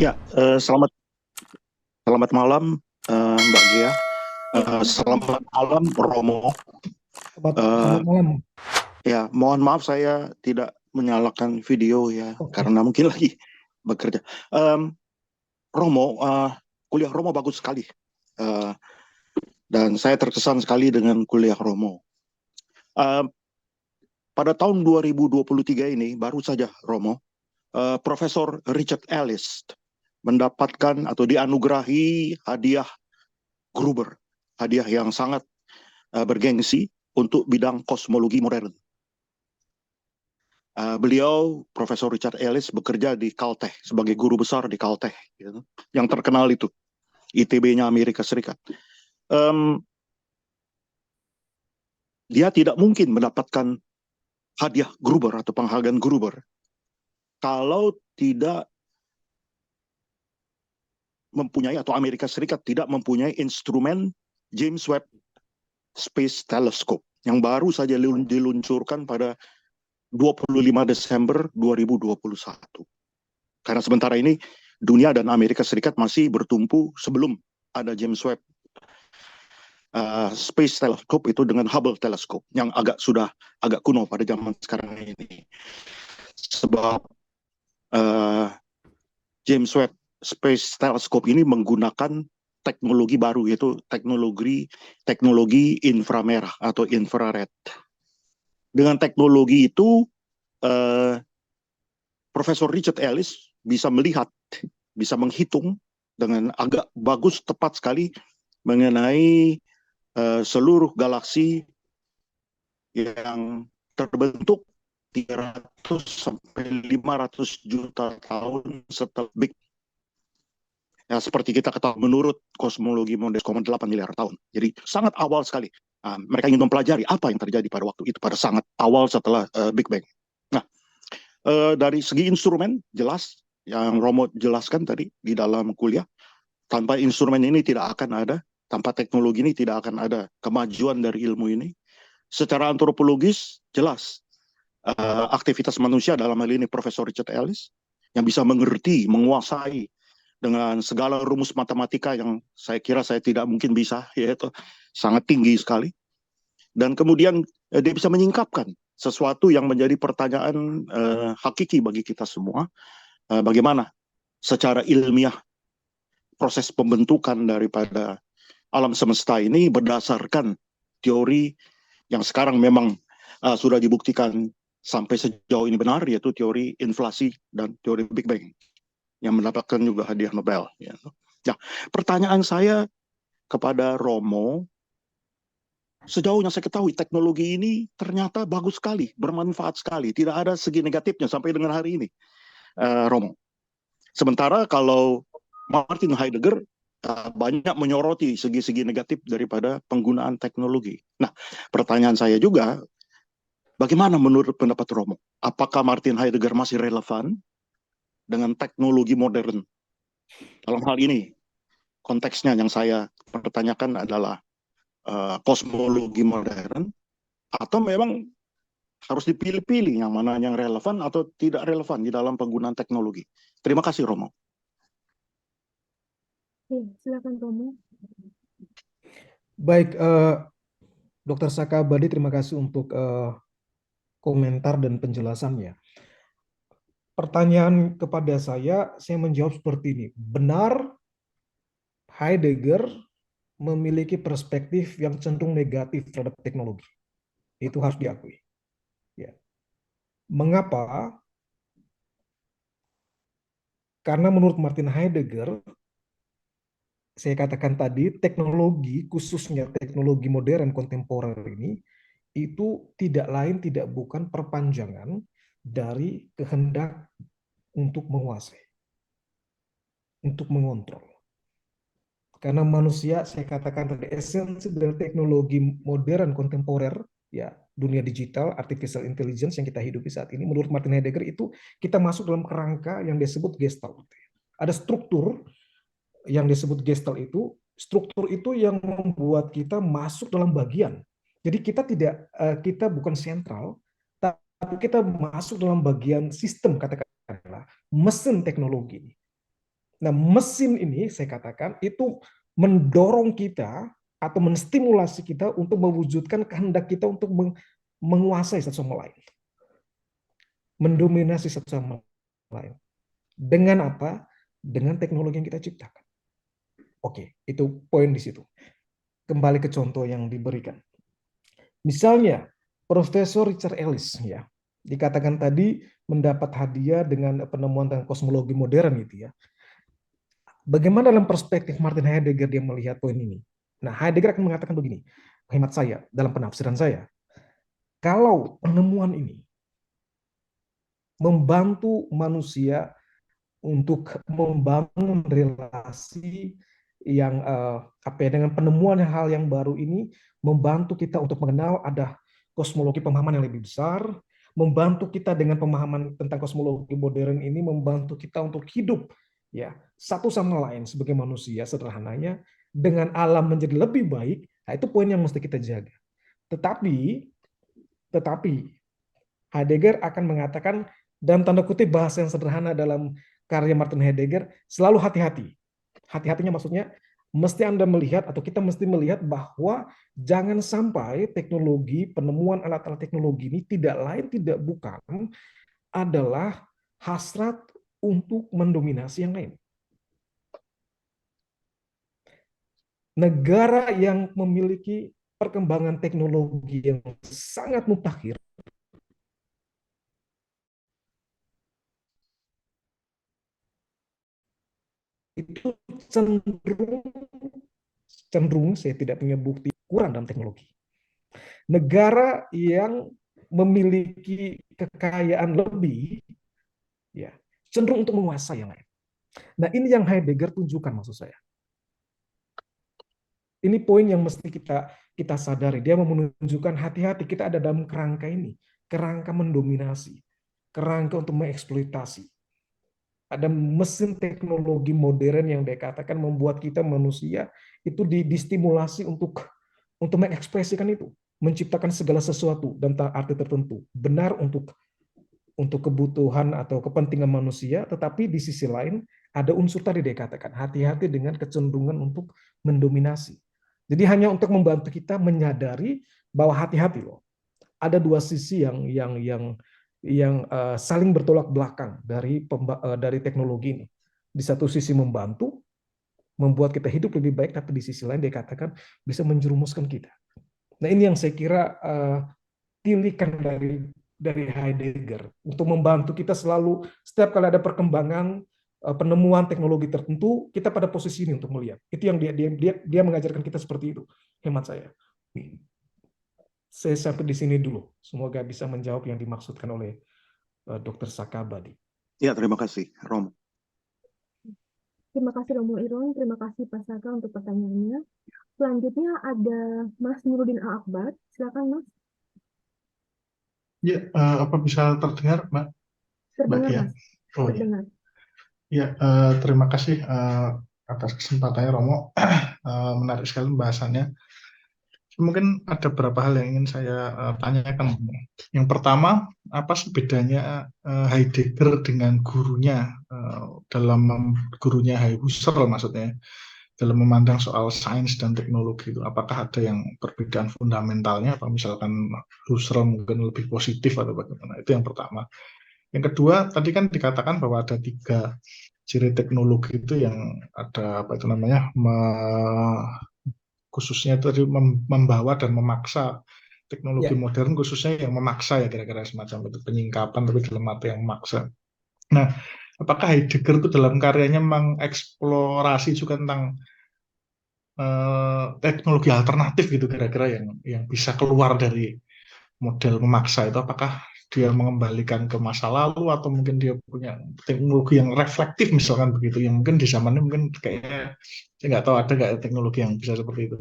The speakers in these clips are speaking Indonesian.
Ya, selamat selamat malam, Mbak Gia. Ya, malam. Selamat malam, Romo. Selamat Eh, malam. ya, mohon maaf saya tidak menyalakan video ya, Oke. karena mungkin lagi bekerja. Em, Romo, kuliah Romo bagus sekali. Eh, dan saya terkesan sekali dengan kuliah Romo. Eh, pada tahun 2023 ini, baru saja Romo, Profesor Richard Ellis mendapatkan atau dianugerahi hadiah Gruber, hadiah yang sangat bergengsi untuk bidang kosmologi modern. Beliau, Profesor Richard Ellis, bekerja di Caltech sebagai guru besar di Caltech, gitu, yang terkenal itu, ITB-nya Amerika Serikat. Um, dia tidak mungkin mendapatkan hadiah Gruber atau penghargaan Gruber kalau tidak mempunyai atau Amerika Serikat tidak mempunyai instrumen James Webb Space Telescope yang baru saja diluncurkan pada 25 Desember 2021. Karena sementara ini dunia dan Amerika Serikat masih bertumpu sebelum ada James Webb Space Telescope itu dengan Hubble Telescope yang sudah agak kuno pada zaman sekarang ini. Sebab uh, James Webb Space Telescope ini menggunakan teknologi baru, yaitu teknologi inframerah atau infrared. Dengan teknologi itu, uh, Profesor Richard Ellis bisa melihat, bisa menghitung dengan agak bagus, tepat sekali mengenai seluruh galaksi yang terbentuk 300 sampai 500 juta tahun setelah Big. Ya, seperti kita ketahui menurut kosmologi modern 8 miliar tahun. Jadi sangat awal sekali. Mereka ingin mempelajari apa yang terjadi pada waktu itu, pada sangat awal setelah Big Bang. Nah, dari segi instrumen, jelas yang Romo jelaskan tadi di dalam kuliah, tanpa instrumen ini tidak akan ada, tanpa teknologi ini tidak akan ada kemajuan dari ilmu ini. Secara antropologis, jelas aktivitas manusia dalam hal ini Profesor Richard Ellis yang bisa mengerti, menguasai dengan segala rumus matematika yang saya kira saya tidak mungkin bisa, yaitu sangat tinggi sekali. Dan kemudian dia bisa menyingkapkan sesuatu yang menjadi pertanyaan hakiki bagi kita semua, bagaimana secara ilmiah proses pembentukan daripada alam semesta ini berdasarkan teori yang sekarang memang sudah dibuktikan sampai sejauh ini benar, yaitu teori inflasi dan teori Big Bang yang mendapatkan juga hadiah Nobel. Ya. Nah, pertanyaan saya kepada Romo, sejauh yang saya ketahui teknologi ini ternyata bagus sekali, bermanfaat sekali, tidak ada segi negatifnya sampai dengan hari ini, Romo. Sementara kalau Martin Heidegger banyak menyoroti segi-segi negatif daripada penggunaan teknologi. Nah, pertanyaan saya juga, bagaimana menurut pendapat Romo? Apakah Martin Heidegger masih relevan dengan teknologi modern? Dalam hal ini, konteksnya yang saya pertanyakan adalah kosmologi modern, atau memang harus dipilih-pilih yang mana yang relevan atau tidak relevan di dalam penggunaan teknologi. Terima kasih, Romo. Silakan Romo. Baik, Dr. Sakabadi, terima kasih untuk komentar dan penjelasannya. Pertanyaan kepada saya menjawab seperti ini. Benar, Heidegger memiliki perspektif yang cenderung negatif terhadap teknologi. Itu harus diakui. Ya. Mengapa? Karena menurut Martin Heidegger, saya katakan tadi, teknologi, khususnya teknologi modern kontemporer ini, itu tidak lain tidak bukan perpanjangan dari kehendak untuk menguasai, untuk mengontrol. Karena manusia, saya katakan tadi, esensi dari teknologi modern kontemporer, ya dunia digital, artificial intelligence yang kita hidupi saat ini, menurut Martin Heidegger itu kita masuk dalam kerangka yang disebut Gestalt. Ada struktur yang disebut Gestalt itu, struktur itu yang membuat kita masuk dalam bagian. Jadi kita bukan sentral, tapi kita masuk dalam bagian sistem, katakanlah mesin teknologi. Nah, mesin ini saya katakan itu mendorong kita atau menstimulasi kita untuk mewujudkan kehendak kita untuk menguasai satu sama lain, mendominasi satu sama lain. Dengan apa? Dengan teknologi yang kita ciptakan. Oke, itu poin di situ. Kembali ke contoh yang diberikan. Misalnya, Profesor Richard Ellis ya, dikatakan tadi mendapat hadiah dengan penemuan tentang kosmologi modern itu ya. Bagaimana dalam perspektif Martin Heidegger dia melihat poin ini? Nah, Heidegger akan mengatakan begini, hemat saya, dalam penafsiran saya, kalau penemuan ini membantu manusia untuk membangun relasi yang apa ya, dengan penemuan hal yang baru ini membantu kita untuk mengenal ada kosmologi pemahaman yang lebih besar, membantu kita dengan pemahaman tentang kosmologi modern ini membantu kita untuk hidup ya satu sama lain sebagai manusia sederhananya dengan alam menjadi lebih baik. Nah, itu poin yang mesti kita jaga. Tetapi Heidegger akan mengatakan dalam tanda kutip bahasa yang sederhana dalam karya Martin Heidegger, selalu hati-hati. Hati-hatinya maksudnya mesti Anda melihat atau kita mesti melihat bahwa jangan sampai teknologi, penemuan alat-alat teknologi ini tidak lain tidak bukan adalah hasrat untuk mendominasi yang lain. Negara yang memiliki perkembangan teknologi yang sangat mutakhir itu cenderung saya tidak punya bukti kurang dalam teknologi. Negara yang memiliki kekayaan lebih ya cenderung untuk menguasai yang lain. Nah, ini yang Heidegger tunjukkan maksud saya. Ini poin yang mesti kita sadari. Dia menunjukkan hati-hati kita ada dalam kerangka ini, kerangka mendominasi, kerangka untuk mengeksploitasi. Ada mesin teknologi modern yang dikatakan membuat kita manusia itu distimulasi untuk mengekspresikan itu, menciptakan segala sesuatu dan arti tertentu, benar untuk kebutuhan atau kepentingan manusia, tetapi di sisi lain ada unsur tadi dikatakan hati-hati dengan kecenderungan untuk mendominasi. Jadi hanya untuk membantu kita menyadari bahwa hati-hati loh, ada dua sisi yang saling bertolak belakang dari teknologi ini. Di satu sisi membantu, membuat kita hidup lebih baik, tapi di sisi lain dia katakan bisa menjerumuskan kita. Nah, ini yang saya kira tilikan dari Heidegger untuk membantu kita selalu setiap kali ada perkembangan penemuan teknologi tertentu, kita pada posisi ini untuk melihat. Itu yang dia mengajarkan kita seperti itu, hemat saya. Saya sampai di sini dulu. Semoga bisa menjawab yang dimaksudkan oleh Dr. Sakabadi. Ya, terima kasih, Rom. Terima kasih Romo Irwan, terima kasih Pak Saka untuk pertanyaannya. Selanjutnya ada Mas Nurudin Akbar. Silakan Mas. Ya, apa bisa terdengar, Mbak? Terdengar Mbak, ya? Mas. Oh, Terdengar. Ya, terima kasih atas kesempatannya Romo. Menarik sekali pembahasannya. Mungkin ada beberapa hal yang ingin saya tanyakan. Yang pertama, apa sih bedanya Heidegger dengan gurunya dalam gurunya Husserl maksudnya dalam memandang soal sains dan teknologi itu? Apakah ada yang perbedaan fundamentalnya? Atau misalkan Husserl mungkin lebih positif atau bagaimana? Itu yang pertama. Yang kedua, tadi kan dikatakan bahwa ada 3 ciri teknologi itu yang ada apa itu namanya khususnya itu membawa dan memaksa teknologi modern khususnya yang memaksa ya kira-kira semacam itu penyingkapan tapi dalam arti yang memaksa. Nah, apakah Heidegger itu dalam karyanya mengeksplorasi juga tentang teknologi alternatif gitu kira-kira yang bisa keluar dari model memaksa itu? Apakah dia mengembalikan ke masa lalu atau mungkin dia punya teknologi yang reflektif misalkan begitu yang mungkin di zamannya mungkin kayaknya saya nggak tahu ada nggak teknologi yang bisa seperti itu,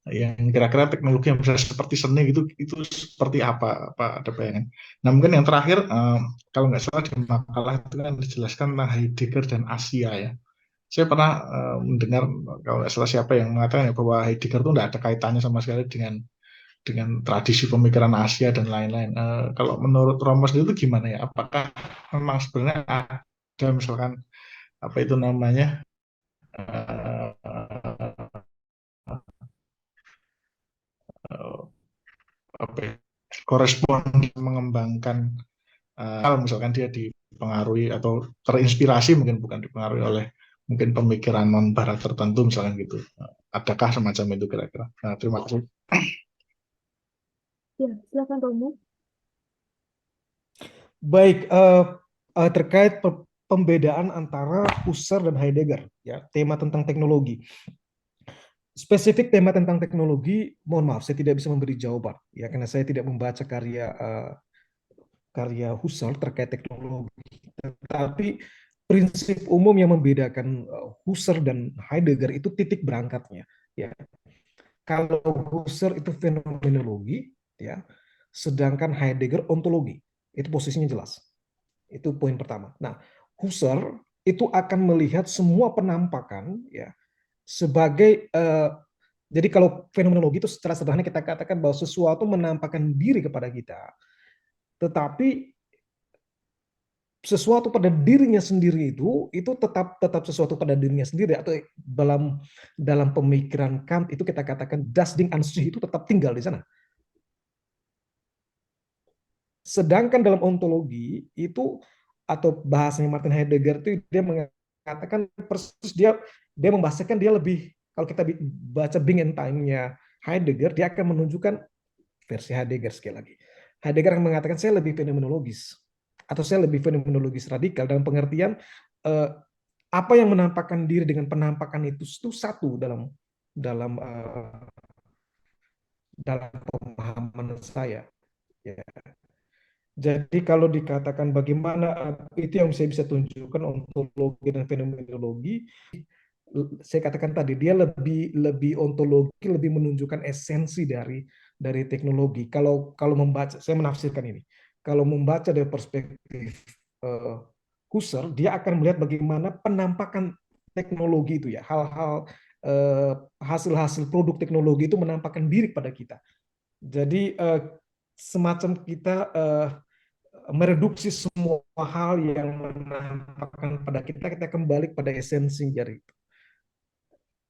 yang kira-kira teknologi yang bisa seperti seni gitu itu seperti apa ada bayangan. Nah mungkin yang terakhir kalau nggak salah di makalah itu kan dijelaskan tentang Heidegger dan Asia ya. Saya pernah mendengar kalau nggak salah siapa yang mengatakan ya, bahwa Heidegger itu nggak ada kaitannya sama sekali dengan tradisi pemikiran Asia dan lain-lain. Kalau menurut Romo itu gimana ya? Apakah memang sebenarnya ada misalkan apa itu namanya, eh, eh, apa ya, korespon mengembangkan hal, misalkan dia dipengaruhi atau terinspirasi, mungkin bukan dipengaruhi oleh mungkin pemikiran non barat tertentu misalkan gitu. Adakah semacam itu kira-kira? Nah, terima kasih. Ya, silakan Romo. Baik, terkait pembedaan antara Husserl dan Heidegger, ya, tema tentang teknologi. Spesifik tema tentang teknologi, mohon maaf, saya tidak bisa memberi jawaban, ya, karena saya tidak membaca karya Husserl terkait teknologi. Tetapi prinsip umum yang membedakan Husserl dan Heidegger itu titik berangkatnya, ya. Kalau Husserl itu fenomenologi, ya, sedangkan Heidegger ontologi. Itu posisinya jelas. Itu poin pertama. Nah, Husserl itu akan melihat semua penampakan, ya, sebagai jadi kalau fenomenologi itu secara sederhana kita katakan bahwa sesuatu menampakkan diri kepada kita, tetapi sesuatu pada dirinya sendiri itu tetap sesuatu pada dirinya sendiri, atau dalam dalam pemikiran Kant itu kita katakan das Ding an sich itu tetap tinggal di sana. Sedangkan dalam ontologi itu, atau bahasanya Martin Heidegger itu, dia mengatakan persis, dia membahasakan, dia lebih, kalau kita baca Being and Time-nya Heidegger, dia akan menunjukkan versi Heidegger sekali lagi. Heidegger akan mengatakan saya lebih fenomenologis, atau saya lebih fenomenologis radikal, dalam pengertian apa yang menampakkan diri dengan penampakan itu satu dalam dalam dalam pemahaman saya, ya. Jadi kalau dikatakan bagaimana, itu yang saya bisa tunjukkan ontologi dan fenomenologi, saya katakan tadi dia lebih lebih ontologi, lebih menunjukkan esensi dari teknologi. Kalau membaca, saya menafsirkan ini. Kalau membaca dari perspektif Husserl, dia akan melihat bagaimana penampakan teknologi itu, ya, hal-hal hasil-hasil produk teknologi itu menampakkan diri pada kita. Jadi semacam kita mereduksi semua hal yang menampakkan pada kita kembali pada esensi dari itu.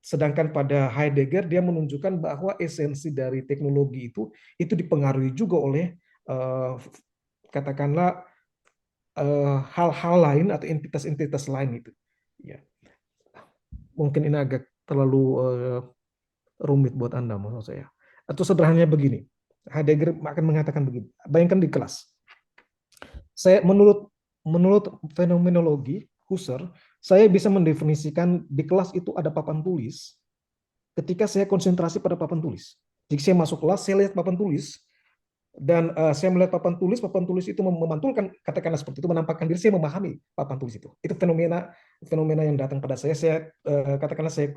Sedangkan pada Heidegger dia menunjukkan bahwa esensi dari teknologi itu dipengaruhi juga oleh katakanlah hal-hal lain atau entitas-entitas lain itu. Ya. Mungkin ini agak terlalu rumit buat Anda, menurut saya. Atau sederhananya begini, Heidegger akan mengatakan begini. Bayangkan di kelas, saya menurut fenomenologi Husserl, saya bisa mendefinisikan di kelas itu ada papan tulis ketika saya konsentrasi pada papan tulis. Jika saya masuk kelas, saya lihat papan tulis, dan saya melihat papan tulis itu memantulkan, katakanlah seperti itu, menampakkan diri, saya memahami papan tulis itu. Itu fenomena yang datang pada saya katakanlah saya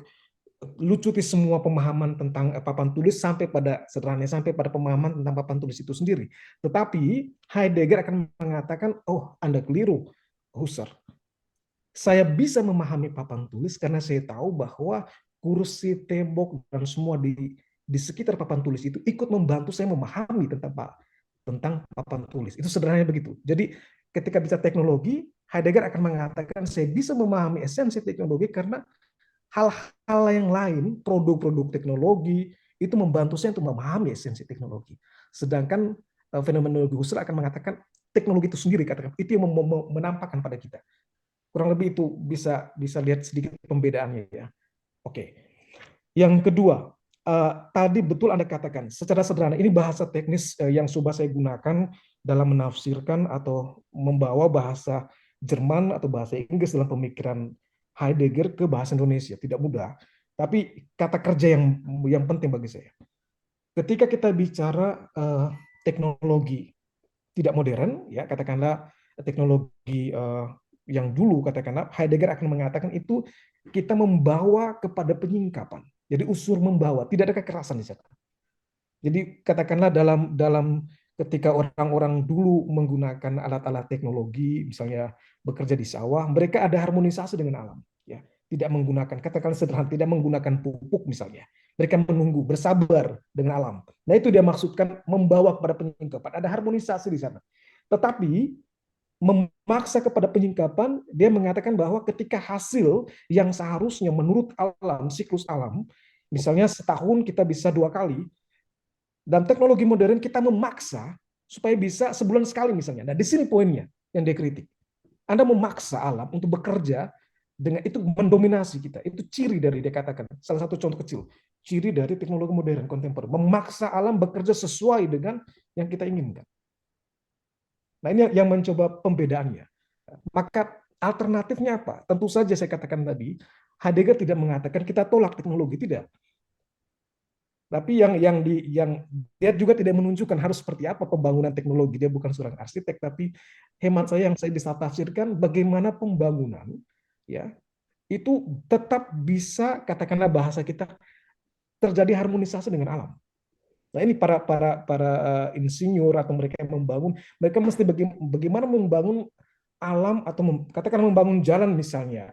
lucuti semua pemahaman tentang papan tulis sampai pada sederhananya, sampai pada pemahaman tentang papan tulis itu sendiri. Tetapi Heidegger akan mengatakan, oh, Anda keliru, Husserl. Saya bisa memahami papan tulis karena saya tahu bahwa kursi, tembok, dan semua di sekitar papan tulis itu ikut membantu saya memahami tentang papan tulis. Itu sederhananya begitu. Jadi ketika bicara teknologi, Heidegger akan mengatakan saya bisa memahami esensi teknologi karena hal-hal yang lain, produk-produk teknologi, itu membantu saya untuk memahami esensi teknologi. Sedangkan fenomenologi Husserl akan mengatakan teknologi itu sendiri, katakan, itu yang menampakkan pada kita. Kurang lebih itu bisa lihat sedikit pembedaannya, ya. Oke. Yang kedua, tadi betul Anda katakan, secara sederhana, ini bahasa teknis yang coba saya gunakan dalam menafsirkan atau membawa bahasa Jerman atau bahasa Inggris dalam pemikiran Heidegger ke bahasa Indonesia. Tidak mudah, tapi kata kerja yang penting bagi saya. Ketika kita bicara teknologi tidak modern, ya, katakanlah teknologi yang dulu, katakanlah Heidegger akan mengatakan itu kita membawa kepada penyingkapan. Jadi unsur membawa, tidak ada kekerasan di sana. Jadi katakanlah dalam ketika orang-orang dulu menggunakan alat-alat teknologi, misalnya bekerja di sawah, mereka ada harmonisasi dengan alam, ya. Tidak menggunakan, katakanlah sederhana, tidak menggunakan pupuk misalnya. Mereka menunggu, bersabar dengan alam. Nah, itu dia maksudkan membawa kepada penyingkapan. Ada harmonisasi di sana. Tetapi memaksa kepada penyingkapan, dia mengatakan bahwa ketika hasil yang seharusnya menurut alam, siklus alam, misalnya setahun kita bisa 2 kali, dan teknologi modern kita memaksa supaya bisa sebulan sekali misalnya. Nah, di sini poinnya yang dia kritik. Anda memaksa alam untuk bekerja dengan itu mendominasi kita. Itu ciri dari, dia katakan, salah satu contoh kecil, ciri dari teknologi modern kontemporer, memaksa alam bekerja sesuai dengan yang kita inginkan. Nah, ini yang mencoba pembedaannya. Maka alternatifnya apa? Tentu saja saya katakan tadi, Heidegger tidak mengatakan kita tolak teknologi, tidak. Tapi yang dia juga tidak menunjukkan harus seperti apa pembangunan teknologi. Dia bukan seorang arsitek, tapi hemat saya yang saya bisa tafsirkan bagaimana pembangunan ya itu tetap bisa, katakanlah bahasa kita, terjadi harmonisasi dengan alam. Nah, ini para insinyur atau mereka yang membangun, mereka mesti bagaimana membangun alam atau katakan membangun jalan misalnya,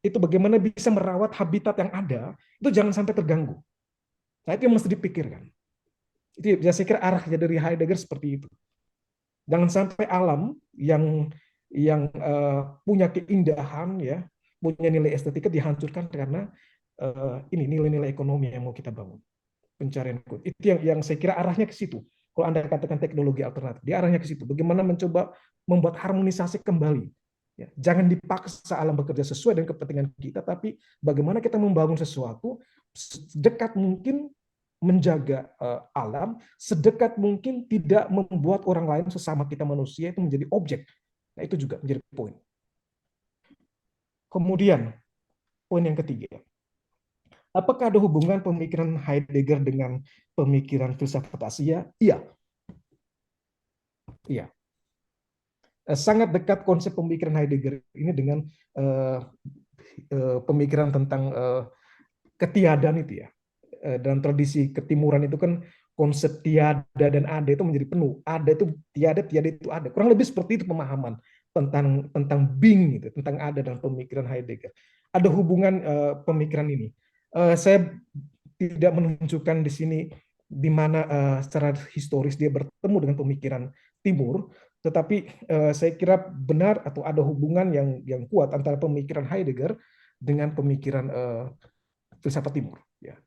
itu bagaimana bisa merawat habitat yang ada, itu jangan sampai terganggu. Nah, itu yang mesti dipikirkan. Itu saya kira arahnya dari Heidegger seperti itu. Jangan sampai alam yang punya keindahan ya, punya nilai estetika dihancurkan karena ini nilai-nilai ekonomi yang mau kita bangun. Pencarian kode. Itu yang saya kira arahnya ke situ. Kalau Anda katakan teknologi alternatif, dia arahnya ke situ. Bagaimana mencoba membuat harmonisasi kembali. Ya, jangan dipaksa alam bekerja sesuai dengan kepentingan kita, tapi bagaimana kita membangun sesuatu sedekat mungkin menjaga alam, sedekat mungkin tidak membuat orang lain sesama kita manusia itu menjadi objek. Nah, itu juga menjadi poin. Kemudian, poin yang ketiga. Apakah ada hubungan pemikiran Heidegger dengan pemikiran filsafat Asia? Iya. Iya. Sangat dekat konsep pemikiran Heidegger ini dengan pemikiran tentang ketiadaan itu ya. Dalam tradisi ketimuran itu kan konsep tiada dan ada itu menjadi penuh. Ada itu tiada, tiada itu ada. Kurang lebih seperti itu pemahaman tentang being itu, tentang ada dalam pemikiran Heidegger. Ada hubungan pemikiran ini. Saya tidak menunjukkan di sini di mana secara historis dia bertemu dengan pemikiran Timur, tetapi saya kira benar atau ada hubungan yang kuat antara pemikiran Heidegger dengan pemikiran filsafat Timur. Ya.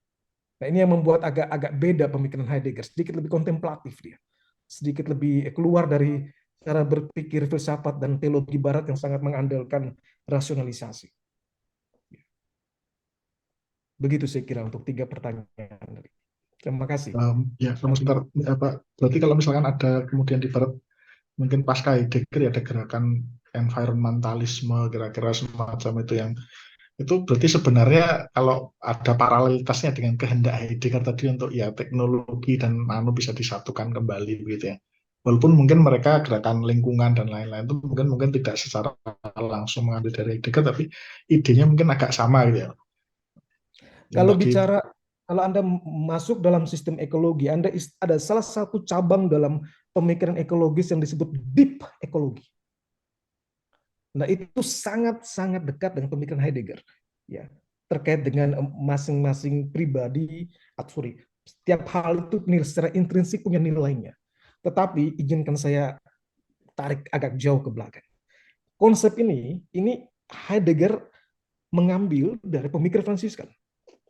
Nah, ini yang membuat agak beda pemikiran Heidegger, sedikit lebih kontemplatif dia, sedikit lebih keluar dari cara berpikir filsafat dan teologi Barat yang sangat mengandalkan rasionalisasi. Begitu saya kira untuk 3 pertanyaan. Terima kasih. Ya, sebentar. Berarti kalau misalkan ada kemudian di Barat, mungkin pasca Heidegger ya ada gerakan environmentalisme, kira-kira semacam itu yang itu berarti sebenarnya kalau ada paralelitasnya dengan kehendak Heidegger tadi untuk ya teknologi dan nano bisa disatukan kembali begitu ya. Walaupun mungkin mereka gerakan lingkungan dan lain-lain itu mungkin tidak secara langsung mengambil dari Heidegger, tapi idenya mungkin agak sama gitu ya. Kalau bicara, kalau Anda masuk dalam sistem ekologi, Anda ada salah satu cabang dalam pemikiran ekologis yang disebut deep ekologi. Nah, itu sangat-sangat dekat dengan pemikiran Heidegger. Ya, terkait dengan masing-masing pribadi, setiap hal itu secara intrinsik punya nilainya. Tetapi izinkan saya tarik agak jauh ke belakang. Konsep ini Heidegger mengambil dari pemikir Fransiskan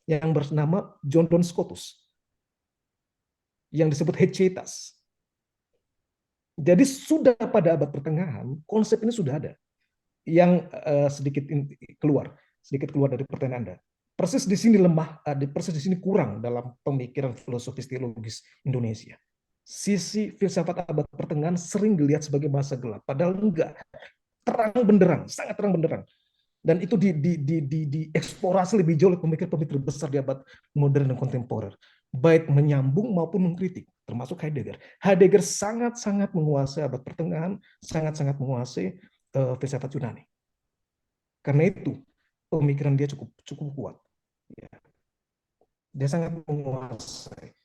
yang bernama John Duns Scotus, yang disebut Hecaetas. Jadi sudah pada abad pertengahan, konsep ini sudah ada. Yang sedikit keluar dari pertanyaan Anda. Persis di sini lemah, persis di sini kurang dalam pemikiran filosofis teologis Indonesia. Sisi filsafat abad pertengahan sering dilihat sebagai masa gelap, padahal enggak. Terang benderang, sangat terang benderang. Dan itu dieksplorasi lebih jauh oleh pemikir-pemikir besar di abad modern dan kontemporer, baik menyambung maupun mengkritik, termasuk Heidegger. Heidegger sangat-sangat menguasai abad pertengahan, sangat-sangat menguasai filsafat Yunani. Karena itu pemikiran dia cukup kuat. Ya. Dia sangat menguasai.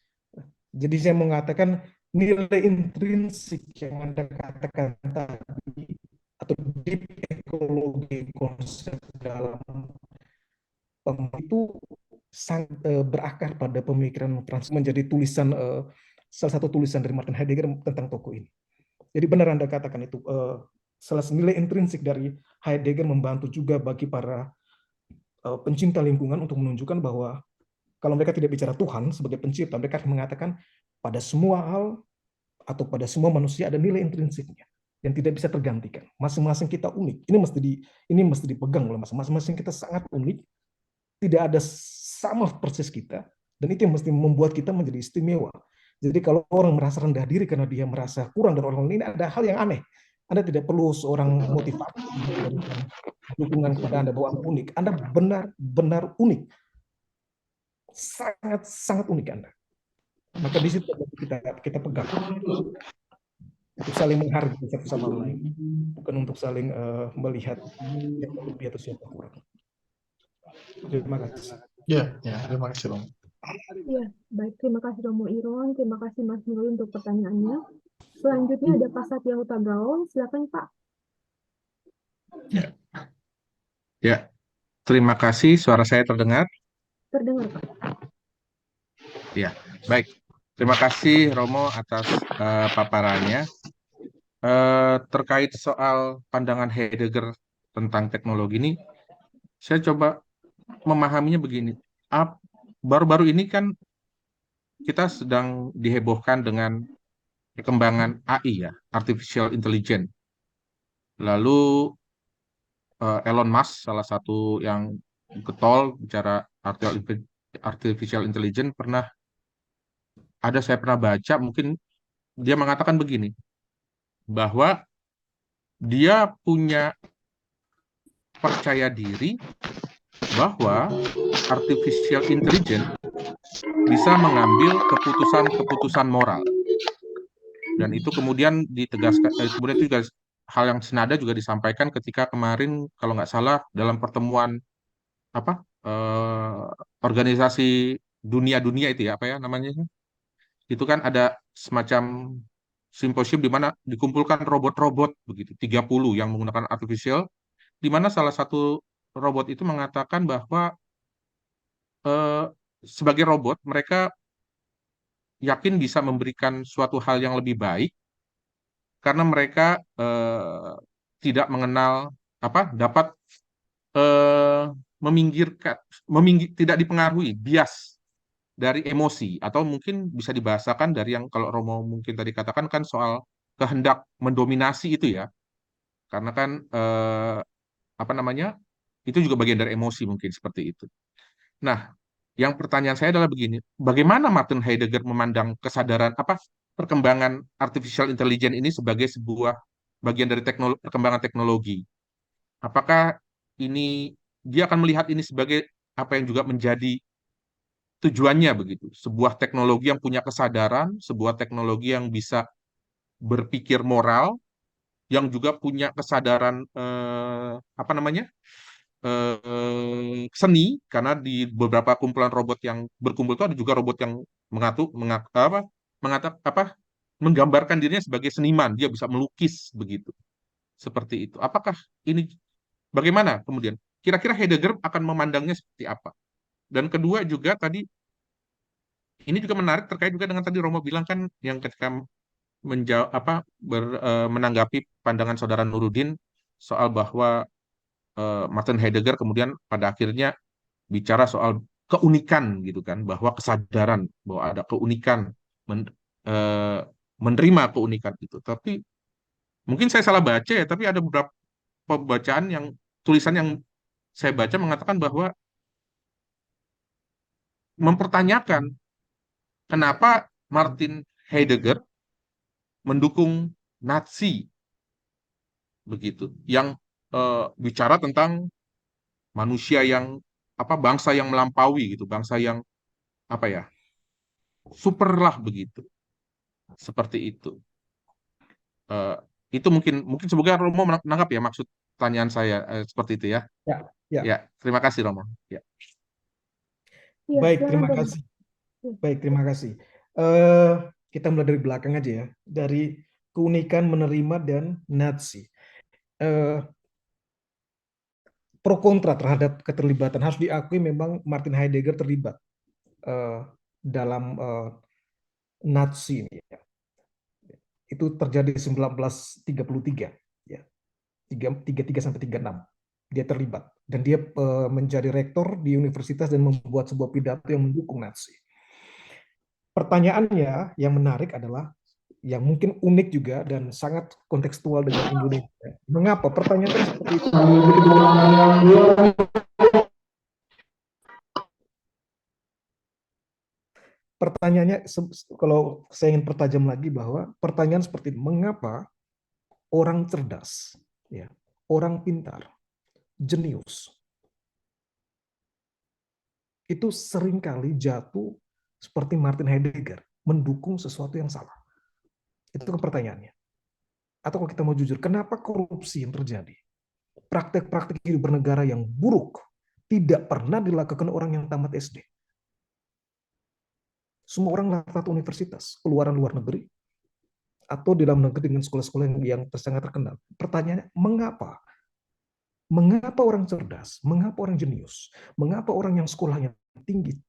Jadi saya mengatakan nilai intrinsik yang Anda katakan tadi atau deep ekologi konsep dalam itu sangat berakar pada pemikiran Frans, menjadi tulisan salah satu tulisan dari Martin Heidegger tentang tokoh ini. Jadi benar Anda katakan itu salah satu nilai intrinsik dari Heidegger membantu juga bagi para pencinta lingkungan untuk menunjukkan bahwa kalau mereka tidak bicara Tuhan sebagai pencipta, mereka akan mengatakan pada semua hal atau pada semua manusia ada nilai intrinsiknya yang tidak bisa tergantikan. Masing-masing kita unik. Ini mesti dipegang oleh masing-masing kita sangat unik. Tidak ada sama persis kita, dan itu yang mesti membuat kita menjadi istimewa. Jadi kalau orang merasa rendah diri karena dia merasa kurang dari orang lain, ini ada hal yang aneh. Anda tidak perlu seorang motivator memberikan dukungan kepada Anda bahwa Anda unik. Anda benar-benar unik. Sangat-sangat unik Anda. Maka di situ kita pegang untuk saling menghargai satu sama lain, bukan untuk saling melihat siapa lebih atau siapa kurang. Terima kasih. Ya, terima kasih Romo. Ya, baik. Terima kasih Romo Iron. Terima kasih Mas Nurul untuk pertanyaannya. Selanjutnya ada Pak Satya Hutagaon. Silakan Pak. Ya, terima kasih. Suara saya terdengar? Terdengar Pak. Ya, baik. Terima kasih Romo atas paparannya. Terkait soal pandangan Heidegger tentang teknologi ini, saya coba memahaminya begini. Baru-baru ini kan kita sedang dihebohkan dengan perkembangan AI ya, Artificial Intelligence. Lalu Elon Musk, salah satu yang getol bicara Artificial Intelligence, saya pernah baca, mungkin dia mengatakan begini, bahwa dia punya percaya diri bahwa Artificial Intelligence bisa mengambil keputusan-keputusan moral. Dan itu kemudian ditegaskan, kemudian itu juga hal yang senada juga disampaikan ketika kemarin kalau nggak salah dalam pertemuan organisasi dunia itu ya, apa ya namanya, itu kan ada semacam simposium di mana dikumpulkan robot-robot begitu 30 yang menggunakan artificial, di mana salah satu robot itu mengatakan bahwa sebagai robot mereka yakin bisa memberikan suatu hal yang lebih baik karena mereka tidak mengenal dapat tidak dipengaruhi bias dari emosi, atau mungkin bisa dibahasakan dari yang kalau Romo mungkin tadi katakan kan soal kehendak mendominasi itu ya, karena kan itu juga bagian dari emosi mungkin seperti itu. Nah, yang pertanyaan saya adalah begini, bagaimana Martin Heidegger memandang kesadaran perkembangan artificial intelligence ini sebagai sebuah bagian dari perkembangan teknologi? Apakah dia akan melihat ini sebagai apa yang juga menjadi tujuannya begitu, sebuah teknologi yang punya kesadaran, sebuah teknologi yang bisa berpikir moral, yang juga punya kesadaran seni, karena di beberapa kumpulan robot yang berkumpul itu ada juga robot yang menggambarkan dirinya sebagai seniman, dia bisa melukis begitu, seperti itu. Apakah ini bagaimana kemudian? Kira-kira Heidegger akan memandangnya seperti apa? Dan kedua juga tadi, ini juga menarik terkait juga dengan tadi Romo bilang kan yang ketika menanggapi pandangan saudara Nurudin soal bahwa Martin Heidegger kemudian pada akhirnya bicara soal keunikan gitu kan, bahwa kesadaran bahwa ada keunikan, menerima keunikan itu. Tapi mungkin saya salah baca ya, tapi ada beberapa pembacaan tulisan yang saya baca mengatakan bahwa mempertanyakan kenapa Martin Heidegger mendukung Nazi begitu, yang bicara tentang manusia yang bangsa yang melampaui gitu, bangsa yang super lah begitu, seperti itu. Itu mungkin semoga Romo menangkap ya maksud pertanyaan saya seperti itu ya. Ya, terima kasih Romo. Ya. Baik, terima kasih. Baik, terima kasih. Kita mulai dari belakang aja ya, dari keunikan, menerima, dan Nazi. Pro kontra terhadap keterlibatan, harus diakui memang Martin Heidegger terlibat dalam Nazi ini ya. Itu terjadi 1933 ya. 33 sampai 36. Dia terlibat dan dia menjadi rektor di universitas dan membuat sebuah pidato yang mendukung Nazi. Pertanyaannya yang menarik adalah yang mungkin unik juga dan sangat kontekstual dengan Indonesia. Mengapa? Pertanyaannya seperti itu. Pertanyaannya, kalau saya ingin pertajam lagi bahwa pertanyaan seperti ini, mengapa orang cerdas, ya, orang pintar, jenius, itu seringkali jatuh seperti Martin Heidegger, mendukung sesuatu yang salah? Itu kan pertanyaannya. Atau kalau kita mau jujur, kenapa korupsi yang terjadi? Praktek-praktek hidup bernegara yang buruk tidak pernah dilakukan orang yang tamat SD. Semua orang lewat universitas, keluaran luar negeri, atau di dalam negeri dengan sekolah-sekolah yang sangat terkenal. Pertanyaannya, mengapa? Mengapa orang cerdas? Mengapa orang jenius? Mengapa orang yang sekolahnya tinggi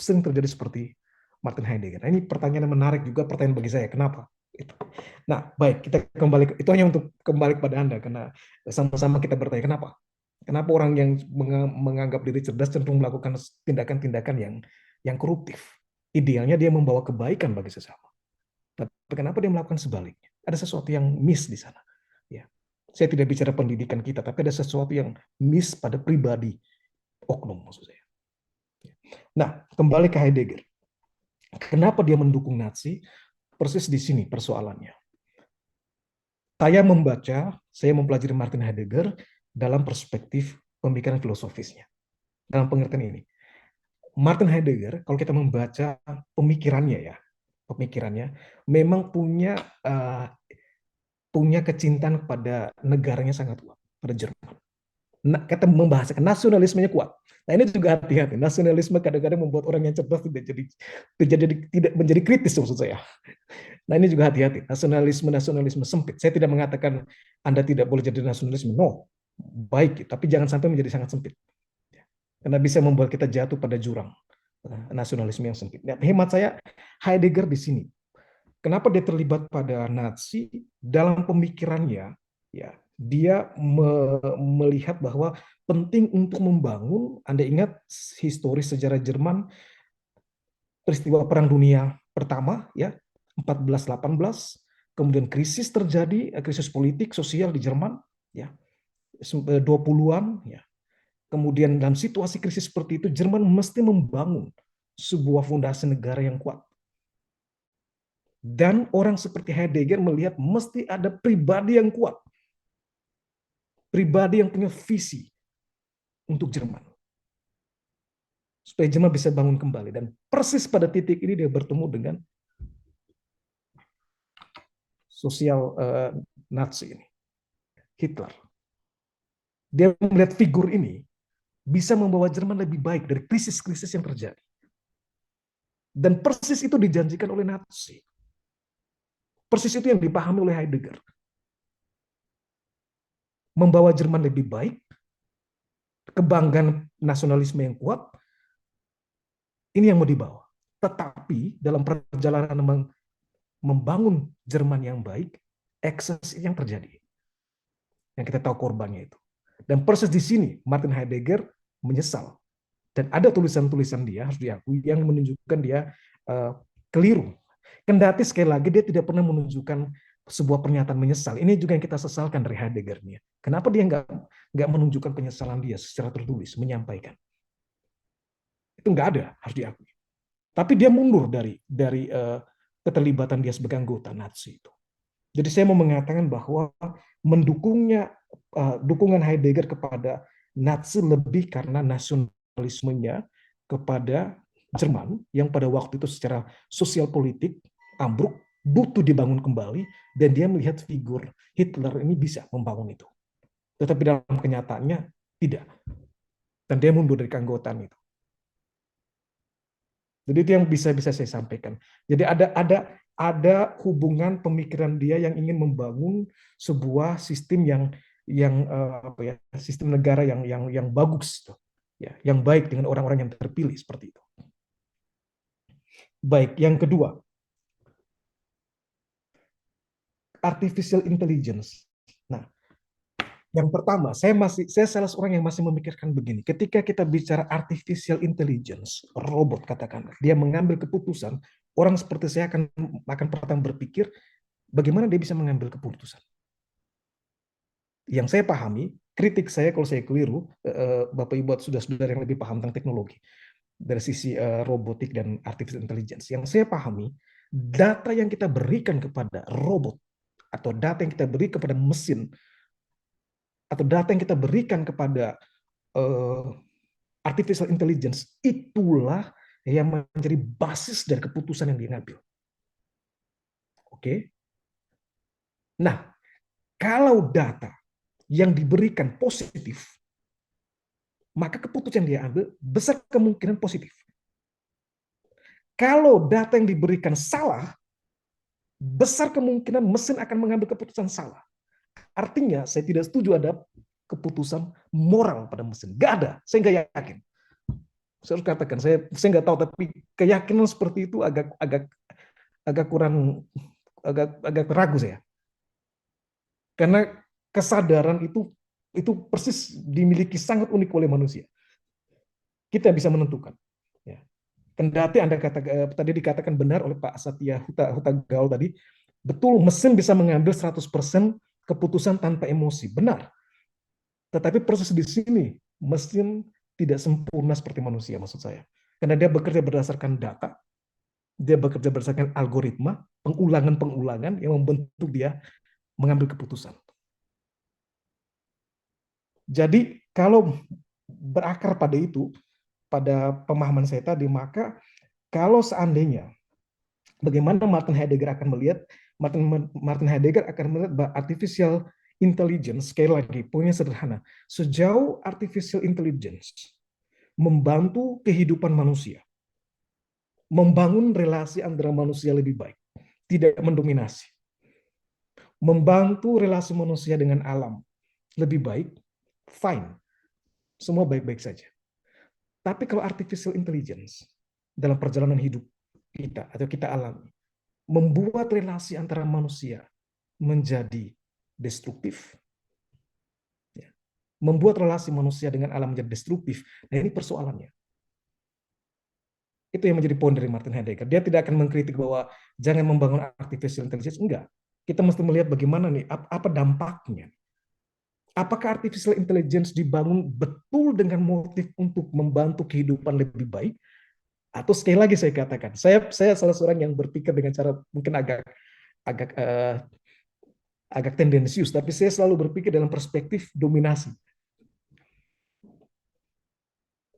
sering terjadi seperti Martin Heidegger? Nah, ini pertanyaan yang menarik juga, pertanyaan bagi saya. Kenapa? Nah, baik, kita kembali. Itu hanya untuk kembali kepada Anda, karena sama-sama kita bertanya, kenapa? Kenapa orang yang menganggap diri cerdas cenderung melakukan tindakan-tindakan yang koruptif? Idealnya dia membawa kebaikan bagi sesama. Tapi kenapa dia melakukan sebaliknya? Ada sesuatu yang miss di sana. Ya. Saya tidak bicara pendidikan kita, tapi ada sesuatu yang miss pada pribadi oknum, maksud saya. Nah, kembali ke Heidegger. Kenapa dia mendukung Nazi? Persis di sini persoalannya. Saya mempelajari Martin Heidegger dalam perspektif pemikiran filosofisnya. Dalam pengertian ini, Martin Heidegger, kalau kita membaca pemikirannya, memang punya kecintaan pada negaranya sangat kuat, pada Jerman. Nah, kita membahasakan nasionalismenya kuat. Nah, ini juga hati-hati. Nasionalisme kadang-kadang membuat orang yang cerdas tidak menjadi kritis, maksud saya. Nah, ini juga hati-hati. Nasionalisme sempit. Saya tidak mengatakan Anda tidak boleh jadi nasionalisme. No. Baik, tapi jangan sampai menjadi sangat sempit. Karena bisa membuat kita jatuh pada jurang nasionalisme yang sempit. Nah, hemat saya, Heidegger di sini. Kenapa dia terlibat pada Nazi? Dalam pemikirannya, ya, dia melihat bahwa penting untuk membangun, Anda ingat historis sejarah Jerman, peristiwa Perang Dunia Pertama, ya, 14-18, kemudian krisis terjadi, krisis politik, sosial di Jerman, ya, 20-an, ya. Kemudian dalam situasi krisis seperti itu, Jerman mesti membangun sebuah fondasi negara yang kuat. Dan orang seperti Heidegger melihat mesti ada pribadi yang kuat. Pribadi yang punya visi untuk Jerman. Supaya Jerman bisa bangun kembali. Dan persis pada titik ini dia bertemu dengan sosial Nazi ini, Hitler. Dia melihat figur ini bisa membawa Jerman lebih baik dari krisis-krisis yang terjadi. Dan persis itu dijanjikan oleh Nazi. Persis itu yang dipahami oleh Heidegger. Membawa Jerman lebih baik, kebanggaan nasionalisme yang kuat, ini yang mau dibawa. Tetapi dalam perjalanan membangun Jerman yang baik, ekses yang terjadi. Yang kita tahu korbannya itu. Dan persis di sini Martin Heidegger menyesal. Dan ada tulisan-tulisan dia, harus diakui, yang menunjukkan dia keliru. Kendati sekali lagi dia tidak pernah menunjukkan sebuah pernyataan menyesal. Ini juga yang kita sesalkan dari Heidegger-nya. Kenapa dia nggak menunjukkan penyesalan dia secara tertulis, menyampaikan? Itu nggak ada, harus diakui. Tapi dia mundur dari keterlibatan dia sebagai anggota Nazi itu. Jadi saya mau mengatakan bahwa dukungan Heidegger kepada Nazi lebih karena nasionalismenya kepada Jerman yang pada waktu itu secara sosial politik ambruk, butuh dibangun kembali, dan dia melihat figur Hitler ini bisa membangun itu. Tetapi dalam kenyataannya tidak. Dan dia mundur dari keanggotaan itu. Jadi itu yang bisa saya sampaikan. Jadi ada hubungan pemikiran dia yang ingin membangun sebuah sistem sistem negara yang bagus, ya, yang baik dengan orang-orang yang terpilih seperti itu. Baik, yang kedua, artificial intelligence. Nah, yang pertama, saya salah seorang yang masih memikirkan begini. Ketika kita bicara artificial intelligence, robot katakanlah, dia mengambil keputusan, orang seperti saya akan pertama berpikir, bagaimana dia bisa mengambil keputusan? Yang saya pahami, kritik saya kalau saya keliru, Bapak Ibu saudara-saudara yang lebih paham tentang teknologi, dari sisi robotik dan artificial intelligence. Yang saya pahami, data yang kita berikan kepada robot, atau data yang kita beri kepada mesin, atau data yang kita berikan kepada artificial intelligence, itulah yang menjadi basis dari keputusan yang diambil. Oke? Nah, kalau data yang diberikan positif, maka keputusan yang dia ambil besar kemungkinan positif. Kalau data yang diberikan salah, besar kemungkinan mesin akan mengambil keputusan salah. Artinya, saya tidak setuju ada keputusan moral pada mesin. Gak ada, saya nggak yakin. Saya harus katakan, saya nggak tahu, tapi keyakinan seperti itu agak kurang, agak ragu saya. Karena kesadaran itu persis dimiliki sangat unik oleh manusia. Kita bisa menentukan. Ya. Kendati Anda tadi dikatakan benar oleh Pak Satya Hutagaul tadi, betul mesin bisa mengambil 100% keputusan tanpa emosi, benar. Tetapi proses di sini, mesin tidak sempurna seperti manusia, maksud saya. Karena dia bekerja berdasarkan data, dia bekerja berdasarkan algoritma, pengulangan-pengulangan yang membentuk dia mengambil keputusan. Jadi kalau berakar pada itu, pada pemahaman saya tadi, maka kalau seandainya, bagaimana Martin Heidegger akan melihat, Martin Heidegger akan melihat bahwa artificial intelligence, sekali lagi, poinnya sederhana. Sejauh artificial intelligence membantu kehidupan manusia, membangun relasi antara manusia lebih baik, tidak mendominasi, membantu relasi manusia dengan alam lebih baik, fine, semua baik-baik saja. Tapi kalau artificial intelligence dalam perjalanan hidup kita atau kita alami, membuat relasi antara manusia menjadi destruktif, membuat relasi manusia dengan alam menjadi destruktif. Nah, ini persoalannya. Itu yang menjadi poin dari Martin Heidegger. Dia tidak akan mengkritik bahwa jangan membangun artificial intelligence, enggak. Kita mesti melihat bagaimana nih, apa dampaknya. Apakah artificial intelligence dibangun betul dengan motif untuk membantu kehidupan lebih baik? Atau sekali lagi saya katakan, saya salah seorang yang berpikir dengan cara mungkin agak tendensius, tapi saya selalu berpikir dalam perspektif dominasi.